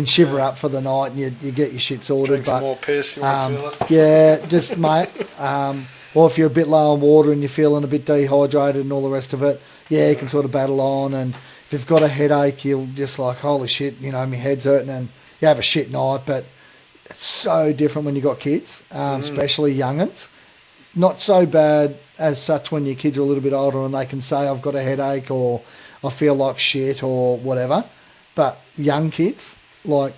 shiver up for the night and you get your shit sorted. Drink some more piss, you want to feel it? Yeah, just mate. Or if you're a bit low on water and you're feeling a bit dehydrated and all the rest of it, you can sort of battle on. And if you've got a headache, you'll just like, holy shit, my head's hurting, and you have a shit night. But it's so different when you've got kids, especially young'uns. Not so bad as such when your kids are a little bit older and they can say, I've got a headache, or I feel like shit, or whatever. But young kids, we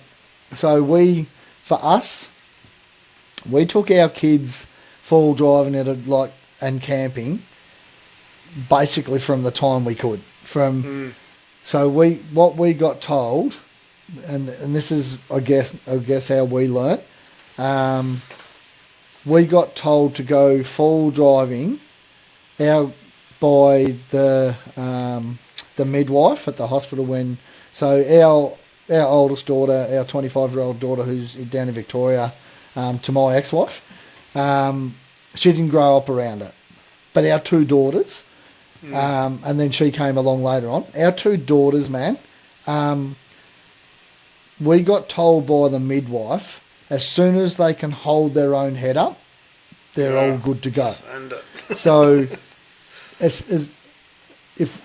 took our kids full driving and camping basically from the time we could. So what we got told, and this is I guess how we learnt. We got told to go full driving by the midwife at the hospital our oldest daughter, our 25-year-old daughter who's down in Victoria, to my ex-wife, she didn't grow up around it, but our two daughters. And then she came along later on. Our two daughters, man, we got told by the midwife, as soon as they can hold their own head up, they're all good to go. So,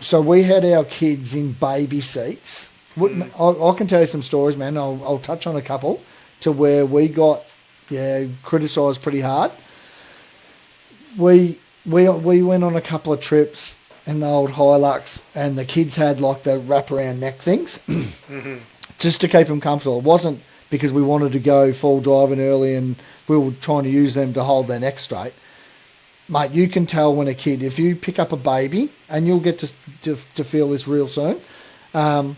so we had our kids in baby seats. I can tell you some stories, man. I'll touch on a couple to where we got criticised pretty hard. We went on a couple of trips in the old Hilux, and the kids had like the wraparound neck things, just to keep them comfortable. It wasn't because we wanted to go full driving early and we were trying to use them to hold their neck straight. Mate, you can tell when a kid, if you pick up a baby, and you'll get to feel this real soon, a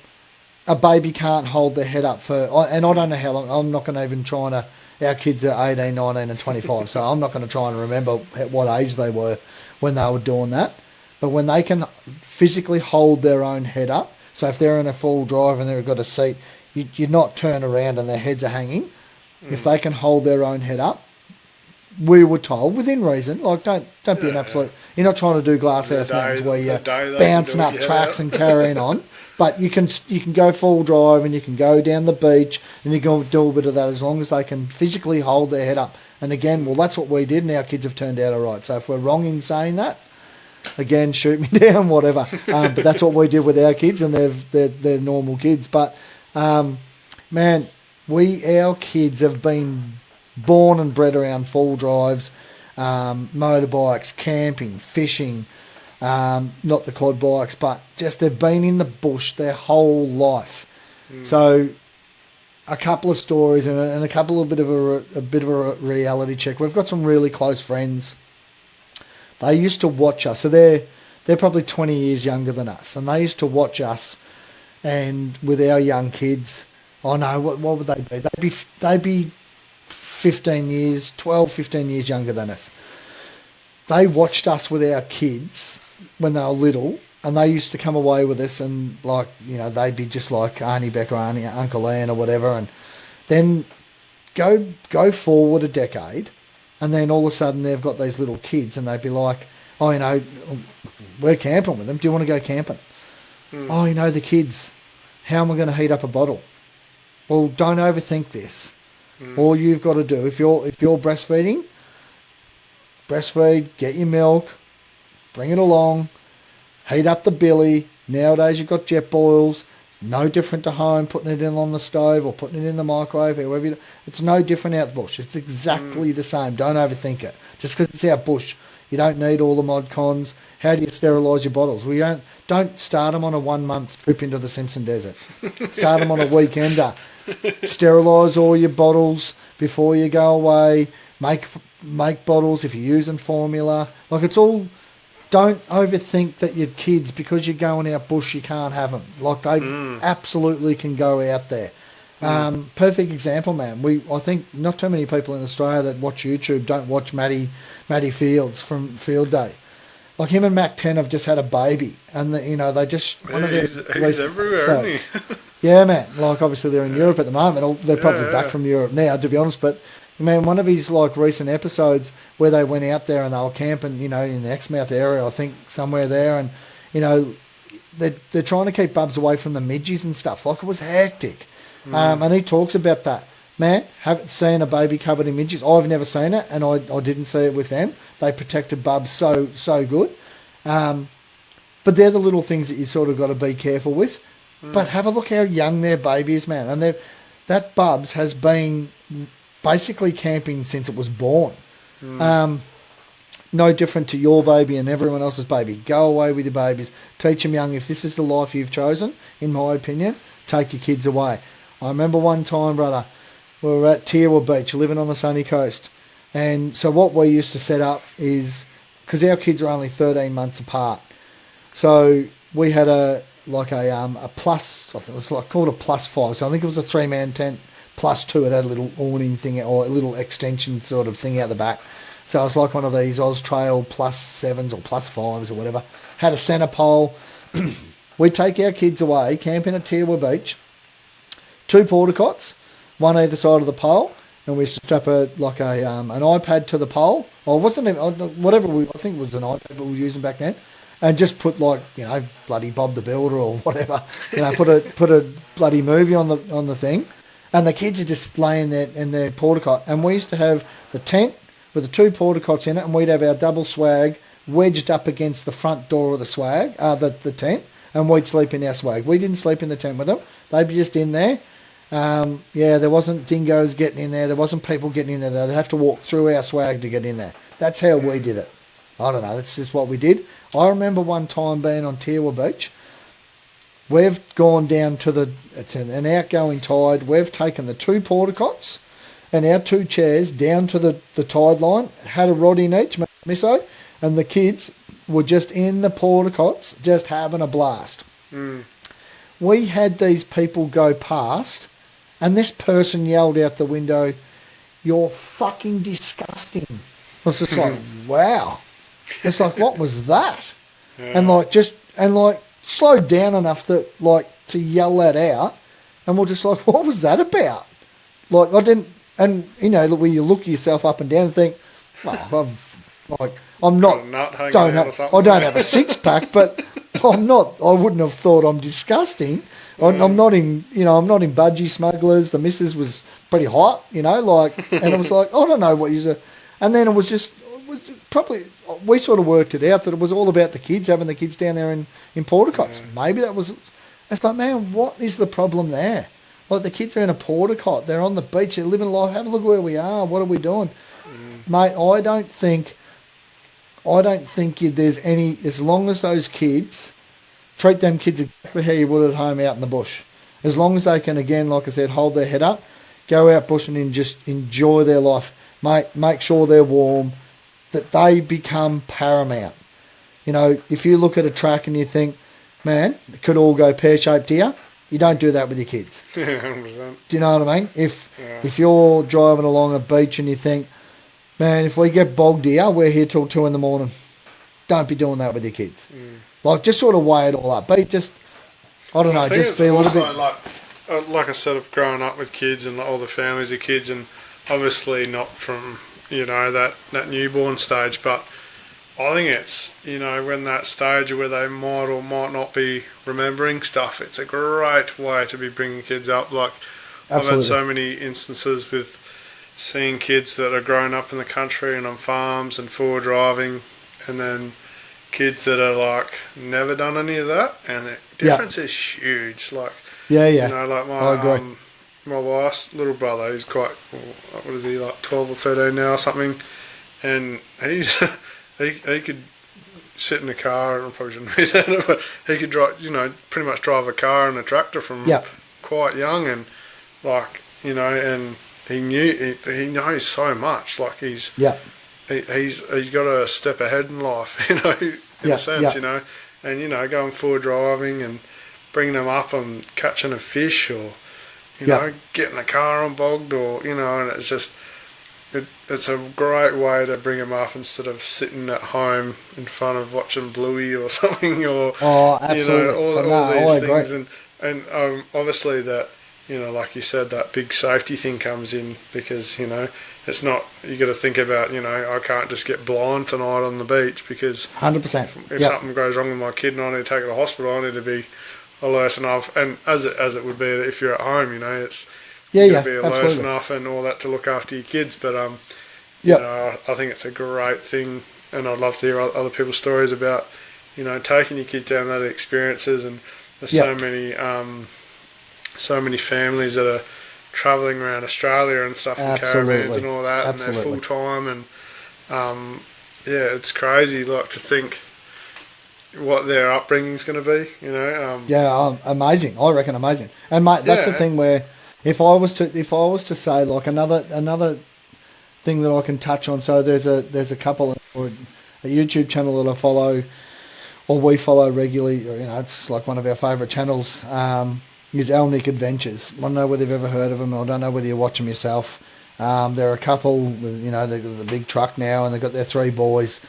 baby can't hold their head up and I don't know how long. I'm not going to even try to. Our kids are 18, 19 and 25, so I'm not going to try and remember what age they were when they were doing that. But when they can physically hold their own head up, so if they're in a full drive and they've got a seat, you're not turn around and their heads are hanging. If they can hold their own head up, we were told, within reason, like don't be an absolute... You're not trying to do Glasshouse Mountains where you're bouncing up tracks and carrying on. But you can go full drive and you can go down the beach and you can do a bit of that as long as they can physically hold their head up. And again, well, that's what we did, and our kids have turned out all right. So if we're wrong in saying that, again, shoot me down, whatever. But that's what we did with our kids, and they're normal kids. But man, our kids have been born and bred around full drives, motorbikes, camping, fishing. Not the quad bikes, but just they've been in the bush their whole life. So a couple of stories and a couple of a bit of a reality check. We've got some really close friends. They used to watch us. So they're probably 20 years younger than us, and they used to watch us. And with our young kids, what would they be? They'd be 15 years, 12, 15 years younger than us. They watched us with our kids when they were little, and they used to come away with us, and they'd be just like Arnie Becker, Uncle Ian or whatever, and then go forward a decade, and then all of a sudden they've got these little kids, and they'd be like, we're camping with them. Do you want to go camping? The kids. How am I going to heat up a bottle? Well, don't overthink this. All you've got to do, if you're breastfeeding, breastfeed, get your milk, bring it along, heat up the billy. Nowadays you've got jet boils. No different to home, putting it in on the stove or putting it in the microwave, however you do. It's no different out the bush. It's exactly the same. Don't overthink it. Just because it's out bush, you don't need all the mod cons. How do you sterilise your bottles? Well, don't start them on a 1 month trip into the Simpson Desert. Start them on a weekender. Sterilise all your bottles before you go away. Make bottles if you're using formula. It's all. Don't overthink that your kids, because you're going out bush, you can't have them. They absolutely can go out there. Perfect example, man. I think not too many people in Australia that watch YouTube don't watch Matty Fields from Field Day. Him and Mac 10 have just had a baby, and they just he's everywhere, isn't he? Yeah, man. Obviously they're in Europe at the moment. They're probably back from Europe now, to be honest. But man, one of his recent episodes where they went out there and they were camping, in the Exmouth area, I think somewhere there, and they're trying to keep bubs away from the midges and stuff. It was hectic. And he talks about that. Man, haven't seen a baby covered in midges. I've never seen it, and I didn't see it with them. They protected bubs so good. But they're the little things that you sort of got to be careful with. But have a look how young their baby is, man. And that bubs has been basically camping since it was born. No different to your baby and everyone else's baby. Go away with your babies. Teach them young. If this is the life you've chosen, in my opinion, take your kids away. I remember one time, brother, we were at Teerwa Beach, living on the sunny coast. And so what we used to set up is, because our kids are only 13 months apart, so we had a plus, I think it was called a +5. So I think it was a 3-man tent +2. It had a little awning thing or a little extension sort of thing out the back. So it was like one of these Austrail +7s or +5s or whatever. Had a centre pole. We'd take our kids away, camping at Teerwa Beach. 2 porta cots, one either side of the pole, and we used to strap an iPad to the pole. Or it wasn't even, I think it was an iPad we were using back then. And just put bloody Bob the Builder or whatever. Put a bloody movie on the thing. And the kids are just laying there in their porta cot. And we used to have the tent with the 2 porta cots in it, and we'd have our double swag wedged up against the front door of the swag, the tent, and we'd sleep in our swag. We didn't sleep in the tent with them. They'd be just in there. There wasn't dingoes getting in there. There wasn't people getting in there. They'd have to walk through our swag to get in there. That's how we did it. I don't know. That's just what we did. I remember one time being on Teerwa Beach. We've gone down to it's an outgoing tide. We've taken the 2 porta cots and our 2 chairs down to the tide line, had a rod in each, misso, and the kids were just in the porta cots, just having a blast. We had these people go past, and this person yelled out the window, "You're fucking disgusting." I was just like, wow. It's like, what was that? Yeah. And slowed down enough that to yell that out, and we're just like, what was that about? I didn't, and where you look yourself up and down and think, well, I don't have a 6-pack, but I wouldn't have thought I'm disgusting. I'm not in, I'm not in budgie smugglers. The missus was pretty hot, and it was like, I don't know what you're. And then it was probably, we sort of worked it out that it was all about the kids, having the kids down there in Portacots. Yeah. Maybe that was, it's like, man, what is the problem there? Like, the kids are in a Portacot, they're on the beach, they're living life, have a look where we are, what are we doing? Mate, I don't think there's any, as long as those kids, treat them kids exactly how you would at home out in the bush. As long as they can, again, like I said, hold their head up, go out bushing and just enjoy their life. Mate, make sure they're warm, that they become paramount. If you look at a track and you think, man, it could all go pear-shaped here, you don't do that with your kids. Yeah, 100%. Do you know what I mean? If you're driving along a beach and you think, man, if we get bogged here, we're here till 2 a.m. Don't be doing that with your kids. Like, just sort of weigh it all up. Be just, I don't know, just be a little bit. Like I said, of growing up with kids and all the families of kids, and obviously not from that newborn stage, but I think it's when that stage where they might or might not be remembering stuff, it's a great way to be bringing kids up. Like, Absolutely. I've had so many instances with seeing kids that are growing up in the country and on farms and forward driving, and then kids that are like never done any of that, and the difference is huge. Like, like my wife's little brother, he's quite, what is he, like 12 or 13 now or something, and he's he could sit in a car, and I probably shouldn't be saying it, but he could drive, pretty much drive a car and a tractor from quite young, and and he knows so much. Like, he's got a step ahead in life, in a sense, and going forward driving and bringing them up and catching a fish, or getting a car unbogged, or and it's just it's a great way to bring them up instead of sitting at home in front of watching Bluey or something, or all these things, and obviously that. Like you said, that big safety thing comes in, because, it's not, you got to think about, I can't just get blind tonight on the beach, because 100%. If something goes wrong with my kid and I need to take it to the hospital, I need to be alert enough. And as it would be if you're at home, it's, you got to be alert absolutely. enough and all that to look after your kids. But, I think it's a great thing, and I'd love to hear other people's stories about, taking your kids down those experiences. And there's so many families that are travelling around Australia and stuff in caravans and all that, and they're full time, and it's crazy, like, to think what their upbringing's going to be. Amazing. I reckon amazing. And mate, that's the thing where if I was to say, like, another thing that I can touch on. So there's a couple, or a YouTube channel that I follow, or we follow regularly. It's like one of our favourite channels. Is Alnick Adventures. I don't know whether you've ever heard of them, or I don't know whether you watch them yourself. They're a couple, they've got the big truck now, and they've got their 3 boys.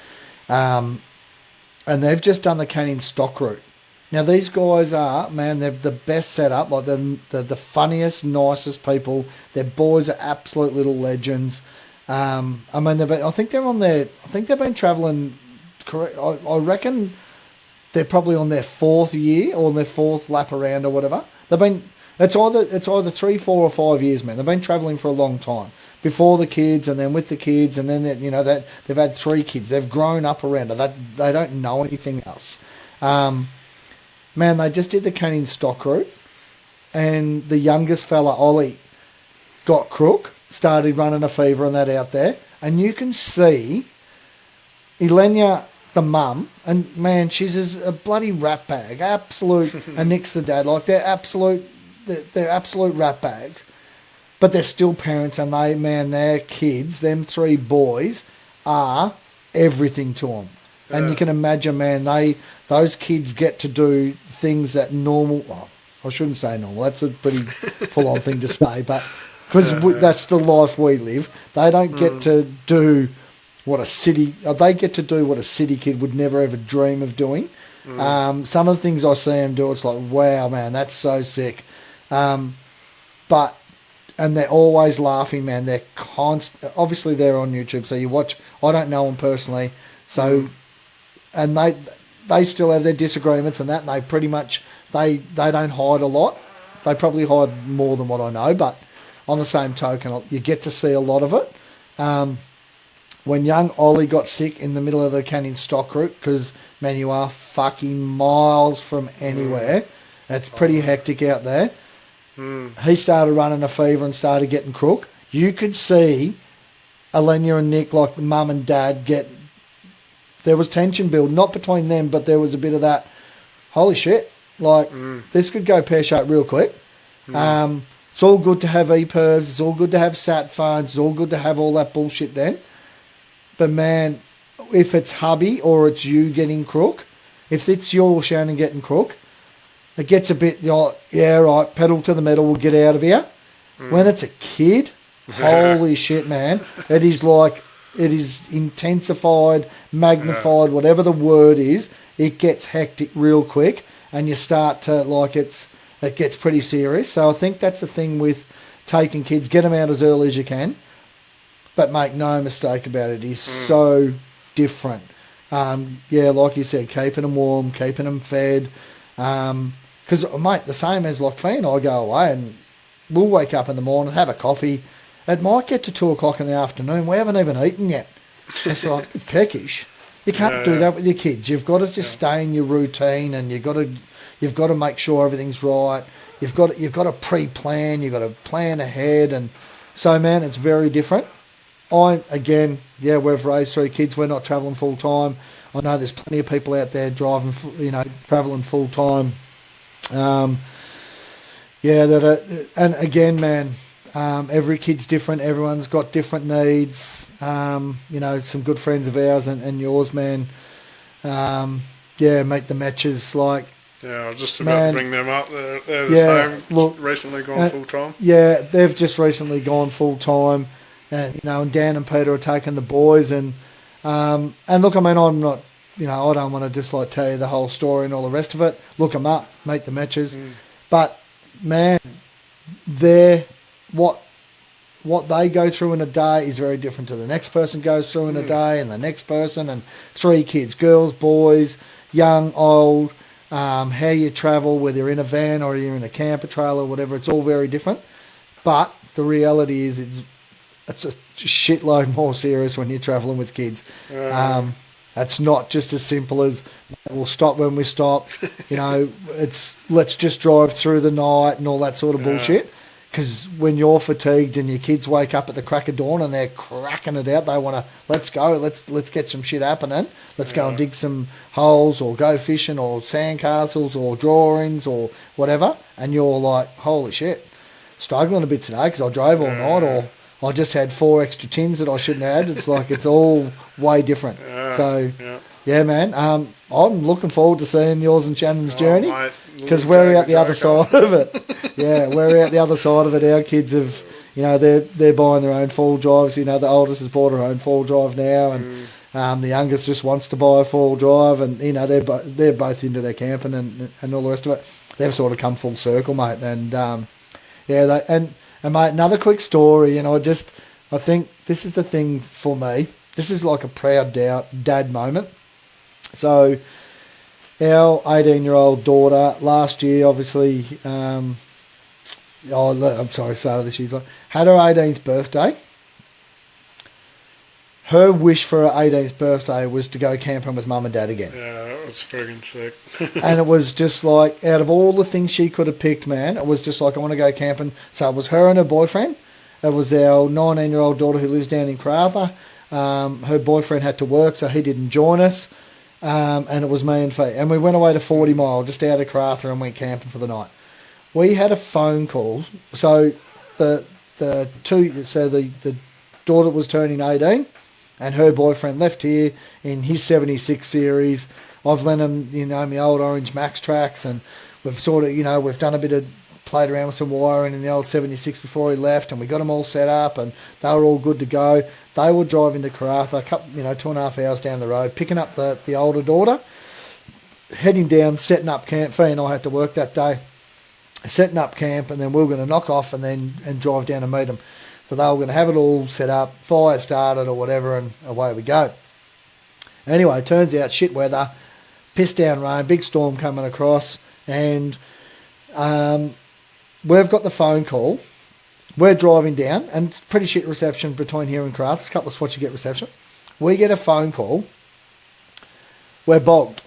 And they've just done the Canning Stock route. Now, these guys are, man, they're the best setup. Like, they're the funniest, nicest people. Their boys are absolute little legends. I think they've been travelling, I reckon they're probably on their 4th year, or their 4th lap around, or whatever. It's either 3, 4, or 5 years, man. They've been travelling for a long time. Before the kids, and then with the kids, and then that they've had 3 kids. They've grown up around it. They don't know anything else. Man, they just did the Canning Stock route, and the youngest fella, Ollie, got crook, started running a fever and that out there, and you can see Elenia, the mum, and man, she's a bloody rat bag, absolute, and Nick's the dad, like they're absolute rat bags, but they're still parents, and their kids, them 3 boys, are everything to them. Yeah. And you can imagine, man, those kids get to do things that normal, well, I shouldn't say normal, that's a pretty full-on thing to say, but because that's the life we live. They don't get to do what a city kid would never ever dream of doing. Some of the things I see them do, it's like, wow, man, that's so sick. And they're always laughing, man. They're obviously they're on YouTube, so you watch. I don't know them personally, so and they still have their disagreements and that, and they pretty much, they don't hide a lot. They probably hide more than what I know, but on the same token, you get to see a lot of it. When young Ollie got sick in the middle of the Canning Stock route, because, man, you are fucking miles from anywhere. It's pretty hectic out there. He started running a fever and started getting crook. You could see Alenia and Nick, like the mum and dad, there was tension build, not between them, but there was a bit of that, holy shit, like, this could go pear-shaped real quick. It's all good to have EPIRBs, it's all good to have sat phones, it's all good to have all that bullshit then. But, man, if it's hubby or it's you getting crook, if it's your Shannon getting crook, it gets a bit, like, yeah, right, pedal to the metal, we'll get out of here. When it's a kid, holy shit, man, it is intensified, magnified, whatever the word is, it gets hectic real quick, and you start to, like, it gets pretty serious. So I think that's the thing with taking kids, get them out as early as you can, but make no mistake about it, it's so different. Yeah, like you said, keeping them warm, keeping them fed, because, mate, the same as, like, Fee and I go away and we'll wake up in the morning, have a coffee. It might get to 2 o'clock in the afternoon. We haven't even eaten yet. It's like peckish. You can't do that with your kids. You've got to just stay in your routine, and you've got to make sure everything's right. You've got to pre-plan. You've got to plan ahead, and so, man, it's very different. We've raised 3 kids. We're not travelling full time. I know there's plenty of people out there driving, travelling full time. And again, man, every kid's different. Everyone's got different needs. Some good friends of ours and yours, man. Make the matches like. Yeah, I was just about to bring them up. They're the same. Look, recently gone full time. Yeah, they've just recently gone full time, and Dan and Peter are taking the boys, and look, I mean, I'm not. I don't want to just like tell you the whole story and all the rest of it. Look them up, make the matches. But, man, what they go through in a day is very different to the next person goes through in a day, and the next person, and 3 kids, girls, boys, young, old, how you travel, whether you're in a van or you're in a camper trailer or whatever, it's all very different. But the reality is it's a shitload more serious when you're travelling with kids. It's not just as simple as we'll stop when we stop. It's let's just drive through the night and all that sort of bullshit. Because when you're fatigued and your kids wake up at the crack of dawn and they're cracking it out, they want to, let's go, let's get some shit happening. Let's go and dig some holes or go fishing or sandcastles or drawings or whatever. And you're like, holy shit, struggling a bit today because I drove all night, or I just had 4 extra tins that I shouldn't have had. It's like it's all way different. Yeah, man. I'm looking forward to seeing yours and Shannon's journey, because we're out the other side of it. Yeah, we're out the other side of it. Our kids have, they're buying their own 4-wheel drives. The oldest has bought her own 4-wheel drive now, and the youngest just wants to buy a 4-wheel drive, and they're both into their camping and all the rest of it. They've sort of come full circle, mate. And and mate, another quick story. I think this is the thing for me. This is like a proud dad moment. So, our 18-year-old daughter last year, obviously, started this year, had her 18th birthday. Her wish for her 18th birthday was to go camping with mum and dad again. Yeah, that was friggin' sick. And it was just like, out of all the things she could have picked, man, it was just like, I want to go camping. So it was her and her boyfriend. It was our 19-year-old daughter who lives down in Karratha. Her boyfriend had to work, so he didn't join us. And it was me and Fee. And we went away to 40 Mile, just out of Karratha, and went camping for the night. We had a phone call. So the daughter was turning 18, and her boyfriend left here in his 76 series. I've lent him, my old Orange Max tracks, and we've sort of, we've done a bit of, played around with some wiring in the old 76 before he left, and we got them all set up, and they were all good to go. They were driving to Karratha, 2.5 hours down the road, picking up the older daughter, heading down, setting up camp. Fee and I had to work that day, setting up camp, and then we were going to knock off and drive down and meet them. So they were going to have it all set up, fire started or whatever, and away we go. Anyway, turns out shit weather, piss down rain, big storm coming across, and we've got the phone call. We're driving down, and it's pretty shit reception between here and Craft. There's a couple of spots you get reception. We get a phone call. We're bogged.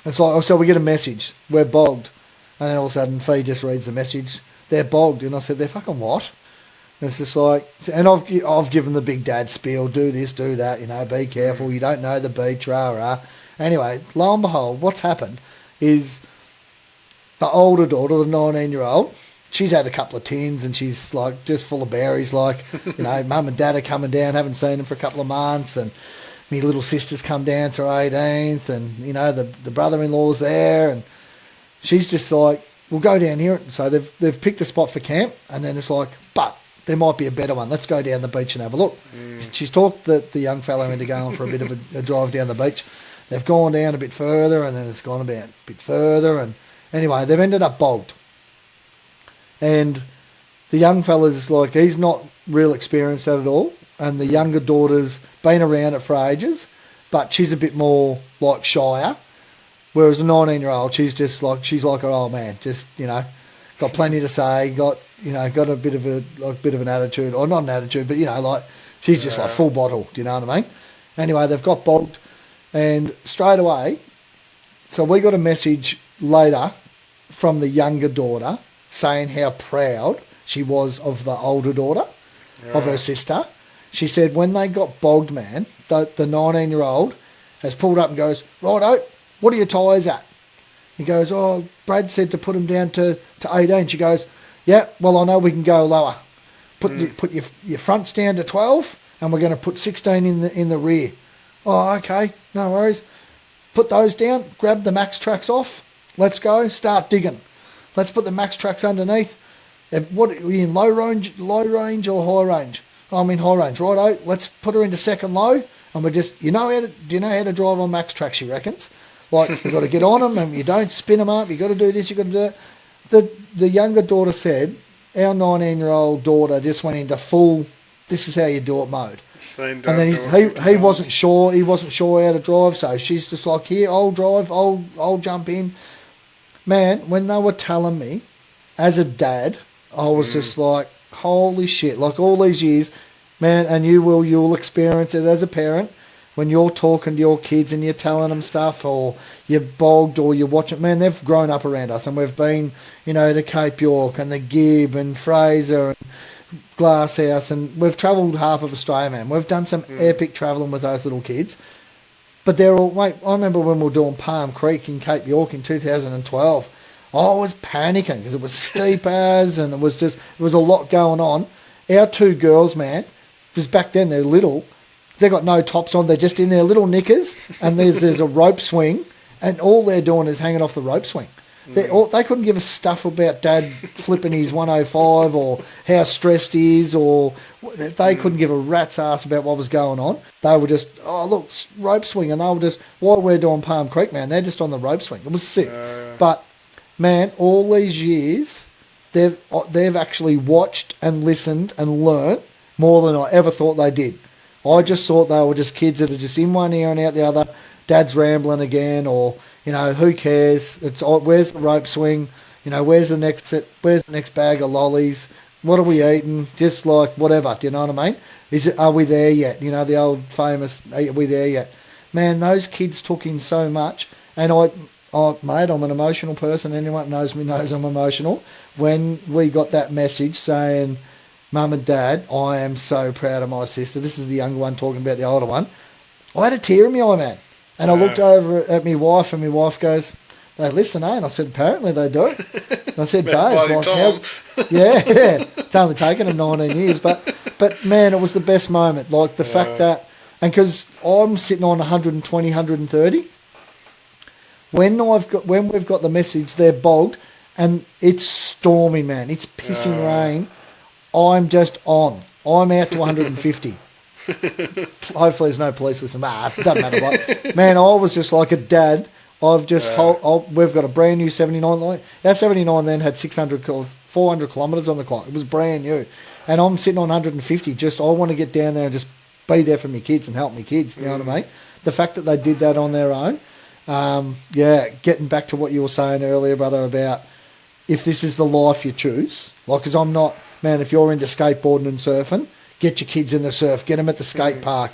It's like, so we get a message. We're bogged. And then all of a sudden, Fee just reads the message. They're bogged. And I said, they're fucking what? And it's just like, and I've given the big dad spiel, do this, do that, be careful, you don't know the beach, rah. Anyway, lo and behold, what's happened is the older daughter, the 19-year-old, she's had a couple of tins and she's like just full of berries, like, mum and dad are coming down, haven't seen them for a couple of months, and my little sister's come down to her 18th, and, the brother-in-law's there, and she's just like, we'll go down here. So they've picked a spot for camp, and then it's like, but there might be a better one. Let's go down the beach and have a look. She's talked the young fellow into going for a bit of a drive down the beach. They've gone down a bit further, and then it's gone a bit further, and anyway, they've ended up bogged. And the young fella's like, he's not real experienced at it all, and the younger daughter's been around it for ages, but she's a bit more like shyer, whereas the 19-year-old, she's like her old man, just, got plenty to say, got a bit of an attitude, or not an attitude, but like she's just like full bottle. Do you know what I mean? Anyway, they've got bogged, and straight away, so we got a message later from the younger daughter saying how proud she was of the older daughter, of her sister. She said when they got bogged, man, the 19-year-old has pulled up and goes, righto, what are your tyres at? He goes, oh, Brad said to put them down to 18. She goes, yeah, well, I know we can go lower. Put your fronts down to 12, and we're going to put 16 in the rear. Oh, okay, no worries. Put those down, grab the max tracks off. Let's go, start digging. Let's put the max tracks underneath. What are you in, low range or high range? Oh, I'm in high range. Righto, let's put her into second low, and we're just, do you know how to drive on max tracks, she reckons? Like, you've got to get on them, and you don't spin them up. You've got to do this, you've got to do that. The younger daughter said, our 19-year-old daughter just went into full, this is how you do it mode. And then he wasn't sure how to drive, so she's just like, here, I'll drive, I'll jump in. Man, when they were telling me, as a dad, I was just like, holy shit, like all these years, man, and you'll experience it as a parent, when you're talking to your kids and you're telling them stuff, or you're bogged, or you're watching, man, they've grown up around us, and we've been, to Cape York and the Gib and Fraser and Glasshouse, and we've travelled half of Australia, man. We've done some epic travelling with those little kids. But they're all, mate, I remember when we were doing Palm Creek in Cape York in 2012, I was panicking because it was steep as, and it was a lot going on. Our two girls, man, because back then they're little, they got no tops on, they're just in their little knickers, and there's a rope swing, and all they're doing is hanging off the rope swing. They couldn't give a stuff about Dad flipping his 105 or how stressed he is, or they couldn't give a rat's ass about what was going on. They were just, oh, look, rope swing, and they were just, while we're doing Palm Creek, man, they're just on the rope swing. It was sick. But, man, all these years, they've actually watched and listened and learnt more than I ever thought they did. I just thought they were just kids that are just in one ear and out the other. Dad's rambling again, or, who cares? It's where's the rope swing? Where's the next bag of lollies? What are we eating? Just like whatever. Do you know what I mean? Are we there yet? The old famous, are we there yet? Man, those kids took in so much, and mate, I'm an emotional person. Anyone that knows me knows I'm emotional. When we got that message saying, Mum and Dad, I am so proud of my sister. This is the younger one talking about the older one. I had a tear in my eye, man. And I looked over at my wife, and my wife goes, they listen, eh? And I said, apparently they do. And I said, babe, like, yeah, it's only taken them 19 years. But man, it was the best moment. Like the fact that, and because I'm sitting on 120, 130, when we've got the message, they're bogged, and it's stormy, man. It's pissing rain. I'm just on. I'm out to 150. Hopefully there's no police listening. It doesn't matter what. Man, I was just like a dad. I've just we've got a brand new 79 line. Our 79 then had 400 kilometres on the clock. It was brand new. And I'm sitting on 150. Just, I want to get down there and just be there for my kids and help my kids. You know what I mean? The fact that they did that on their own. Getting back to what you were saying earlier, brother, about if this is the life you choose, like, because I'm not, man, if you're into skateboarding and surfing, get your kids in the surf, get them at the skate park,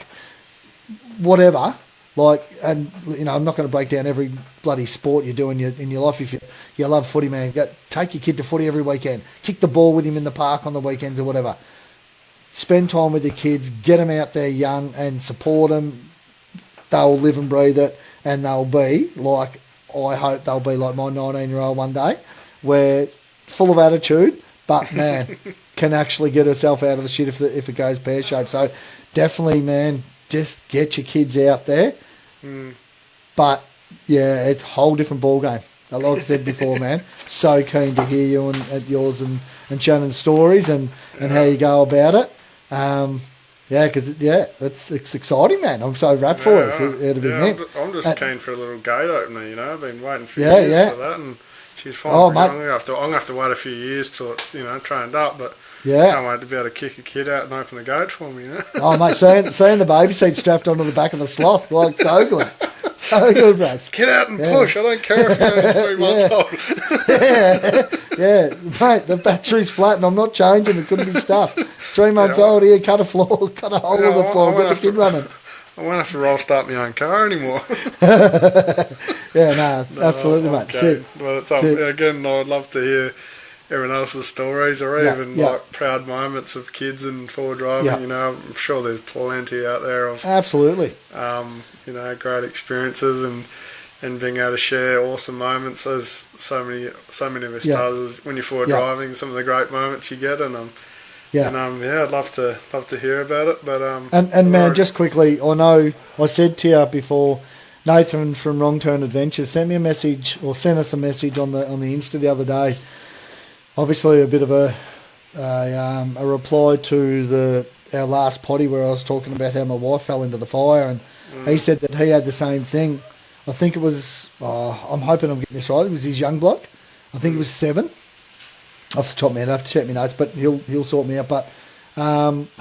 whatever. Like, and, you know, I'm not going to break down every bloody sport you do in your life. If you love footy, man, take your kid to footy every weekend. Kick the ball with him in the park on the weekends or whatever. Spend time with your kids, get them out there young and support them. They'll live and breathe it, and they'll be like, I hope they'll be like my 19-year-old one day, where full of attitude, but, man, can actually get herself out of the shit if it goes pear-shaped. So definitely, man, just get your kids out there. But, yeah, it's a whole different ball game. Like I said before, man, so keen to hear you and yours and Shannon's stories and how you go about it. It's exciting, man. I'm so wrapped for it. I'm just keen for a little gate opener, you know. I've been waiting for years for that, and she's fine. I'm going to have to wait a few years till it's, you know, trained up, but can't wait to be able to kick a kid out and open the gate for me, you know. Oh, mate, seeing the baby seat strapped onto the back of the sloth, like, so good. So good, bro. Get out and push. I don't care if you're only 3 months old. Mate, the battery's flat and I'm not changing. It couldn't be stuffed. 3 months old here, cut a hole in the floor, get the kid running. I won't have to roll start my own car anymore. Absolutely, mate. Sick. But again, I'd love to hear everyone else's stories or even like proud moments of kids and forward driving. You know, I'm sure there's plenty out there of absolutely. You know, great experiences and being able to share awesome moments as so many of us does when you're forward driving. Some of the great moments you get, and I'd love to hear about it. But and man, just quickly, I know I said to you before, Nathan from Wrong Turn Adventures sent me a message or sent us a message on the Insta the other day. Obviously, a bit of a reply to our last potty where I was talking about how my wife fell into the fire, and he said that he had the same thing. I think it was, I'm hoping I'm getting this right, it was his young bloke. I think it was 7. Off the top of my head, I have to check my notes, but he'll sort me out. But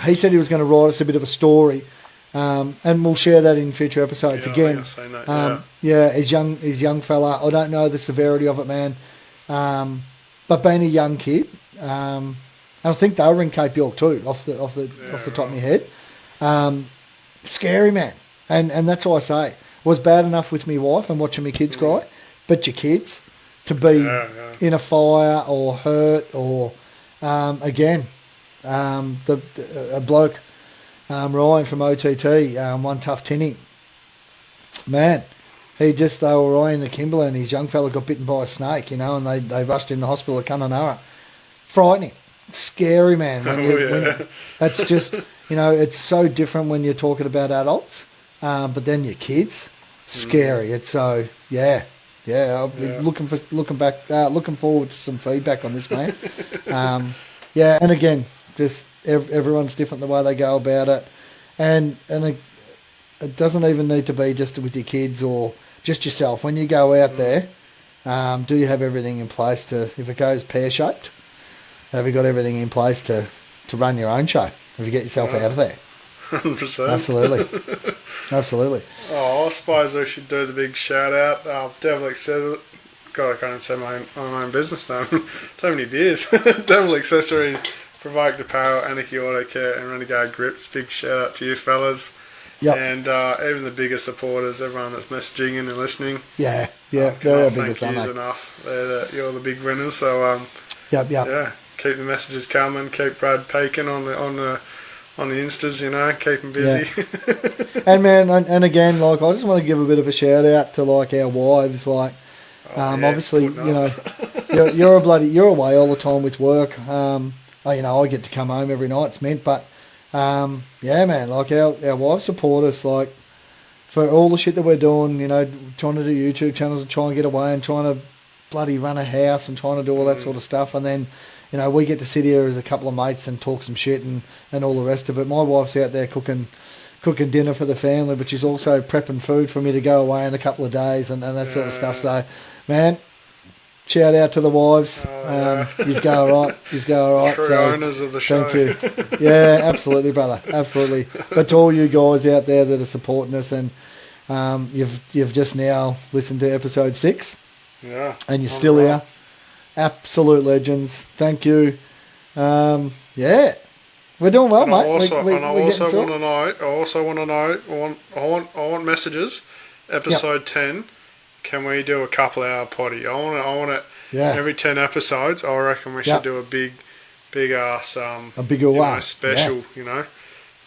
he said he was going to write us a bit of a story, and we'll share that in future episodes. Again, his young fella, I don't know the severity of it, man, but being a young kid, and I think they were in Cape York too, off the top of my head. Scary, man. And that's why I say it was bad enough with my wife and watching my kids cry, but your kids to be in a fire or hurt or a bloke Ryan from OTT, One Tough Tinny, man, they were Ryan the Kimberley and his young fella got bitten by a snake, you know, and they rushed him to the hospital at Kununurra. Frightening, scary, man. That's just, you know, it's so different when you're talking about adults. But then your kids, scary. It's so I'll be looking forward to some feedback on this, man. And again, just everyone's different the way they go about it, and it doesn't even need to be just with your kids or just yourself. When you go out there, do you have everything in place to, if it goes pear shaped, have you got everything in place to run your own show? Have you get yourself out of there? 100%. Absolutely. Oh, I suppose I should do the big shout out. Devil said it. God, I can't even say my own business name. So many beers. Devil Accessories, Provoked Apparel, Anarchy Auto Care, and Renegade Grips. Big shout out to you fellas. Yep. And even the biggest supporters, everyone that's messaging in and listening. Yeah. They're our biggest, thank yous enough. You're the big winners. So keep the messages coming. Keep Brad Pakin on the Instas, you know, keep them busy. Yeah. And man, and again, like, I just want to give a bit of a shout out to like our wives, like, obviously, you know, you're away all the time with work. You know, I get to come home every night, it's meant, but man, like our wives support us, like, for all the shit that we're doing, you know, trying to do YouTube channels and trying to get away and trying to bloody run a house and trying to do all that sort of stuff, and then, you know, we get to sit here as a couple of mates and talk some shit and all the rest of it. My wife's out there cooking dinner for the family, but she's also prepping food for me to go away in a couple of days and that sort of stuff. So, man, shout out to the wives. You go all right. True so, owners of the show. Thank you. Yeah, absolutely, brother. Absolutely. But to all you guys out there that are supporting us, and You've just now listened to episode 6. Yeah. And you're still here. Absolute legends. Thank you. Yeah. We're doing well, mate. I want messages. Episode 10. Can we do a couple hour potty? I want it. Yeah. Every 10 episodes, I reckon we should do a big ass a bigger one special.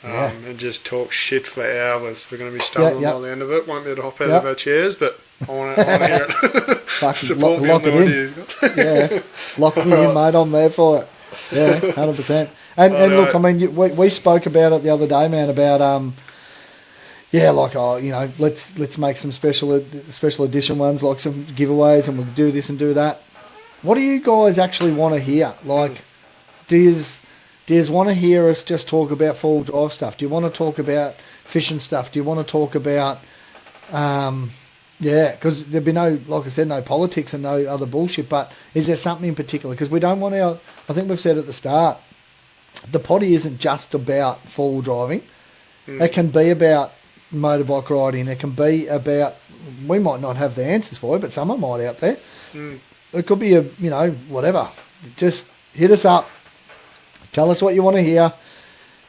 And just talk shit for hours. We're going to be stumbling by the end of it. Won't be able to hop out of our chairs, but I want to hear it. Support lock it in. Yeah, lock me in, mate. I'm there for it. Yeah, 100%. And look, I mean, we spoke about it the other day, man. About let's make some special edition ones, like some giveaways, and we'll do this and do that. What do you guys actually want to hear? Like, do you want to hear us just talk about four-wheel drive stuff? Do you want to talk about fishing stuff? Do you want to talk about because there'd be no, like I said, no politics and no other bullshit. But is there something in particular? Because we don't want I think we've said at the start, the potty isn't just about four-wheel driving. It can be about motorbike riding. It can be about, we might not have the answers for it, but someone might out there. It could be whatever. Just hit us up. Tell us what you want to hear.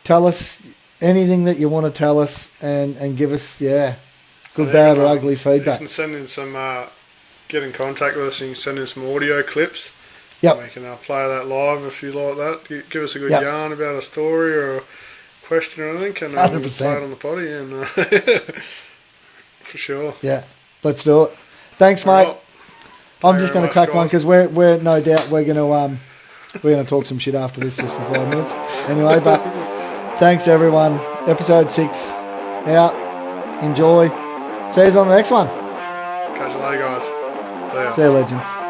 Tell us anything that you want to tell us, and give us good, bad, or ugly feedback. You can send in some, get in contact with us and you can send in some audio clips. Yep. We can play that live if you like that. Give us a good yarn about a story or a question or anything, and we'll play it on the potty, and for sure. Yeah, let's do it. Thanks, mate. I'm just going to crack one because we're no doubt we're going to talk some shit after this just for 5 minutes. Anyway, but thanks everyone. Episode 6 out. Enjoy. See you on the next one. Catch you later, guys. See you, legends.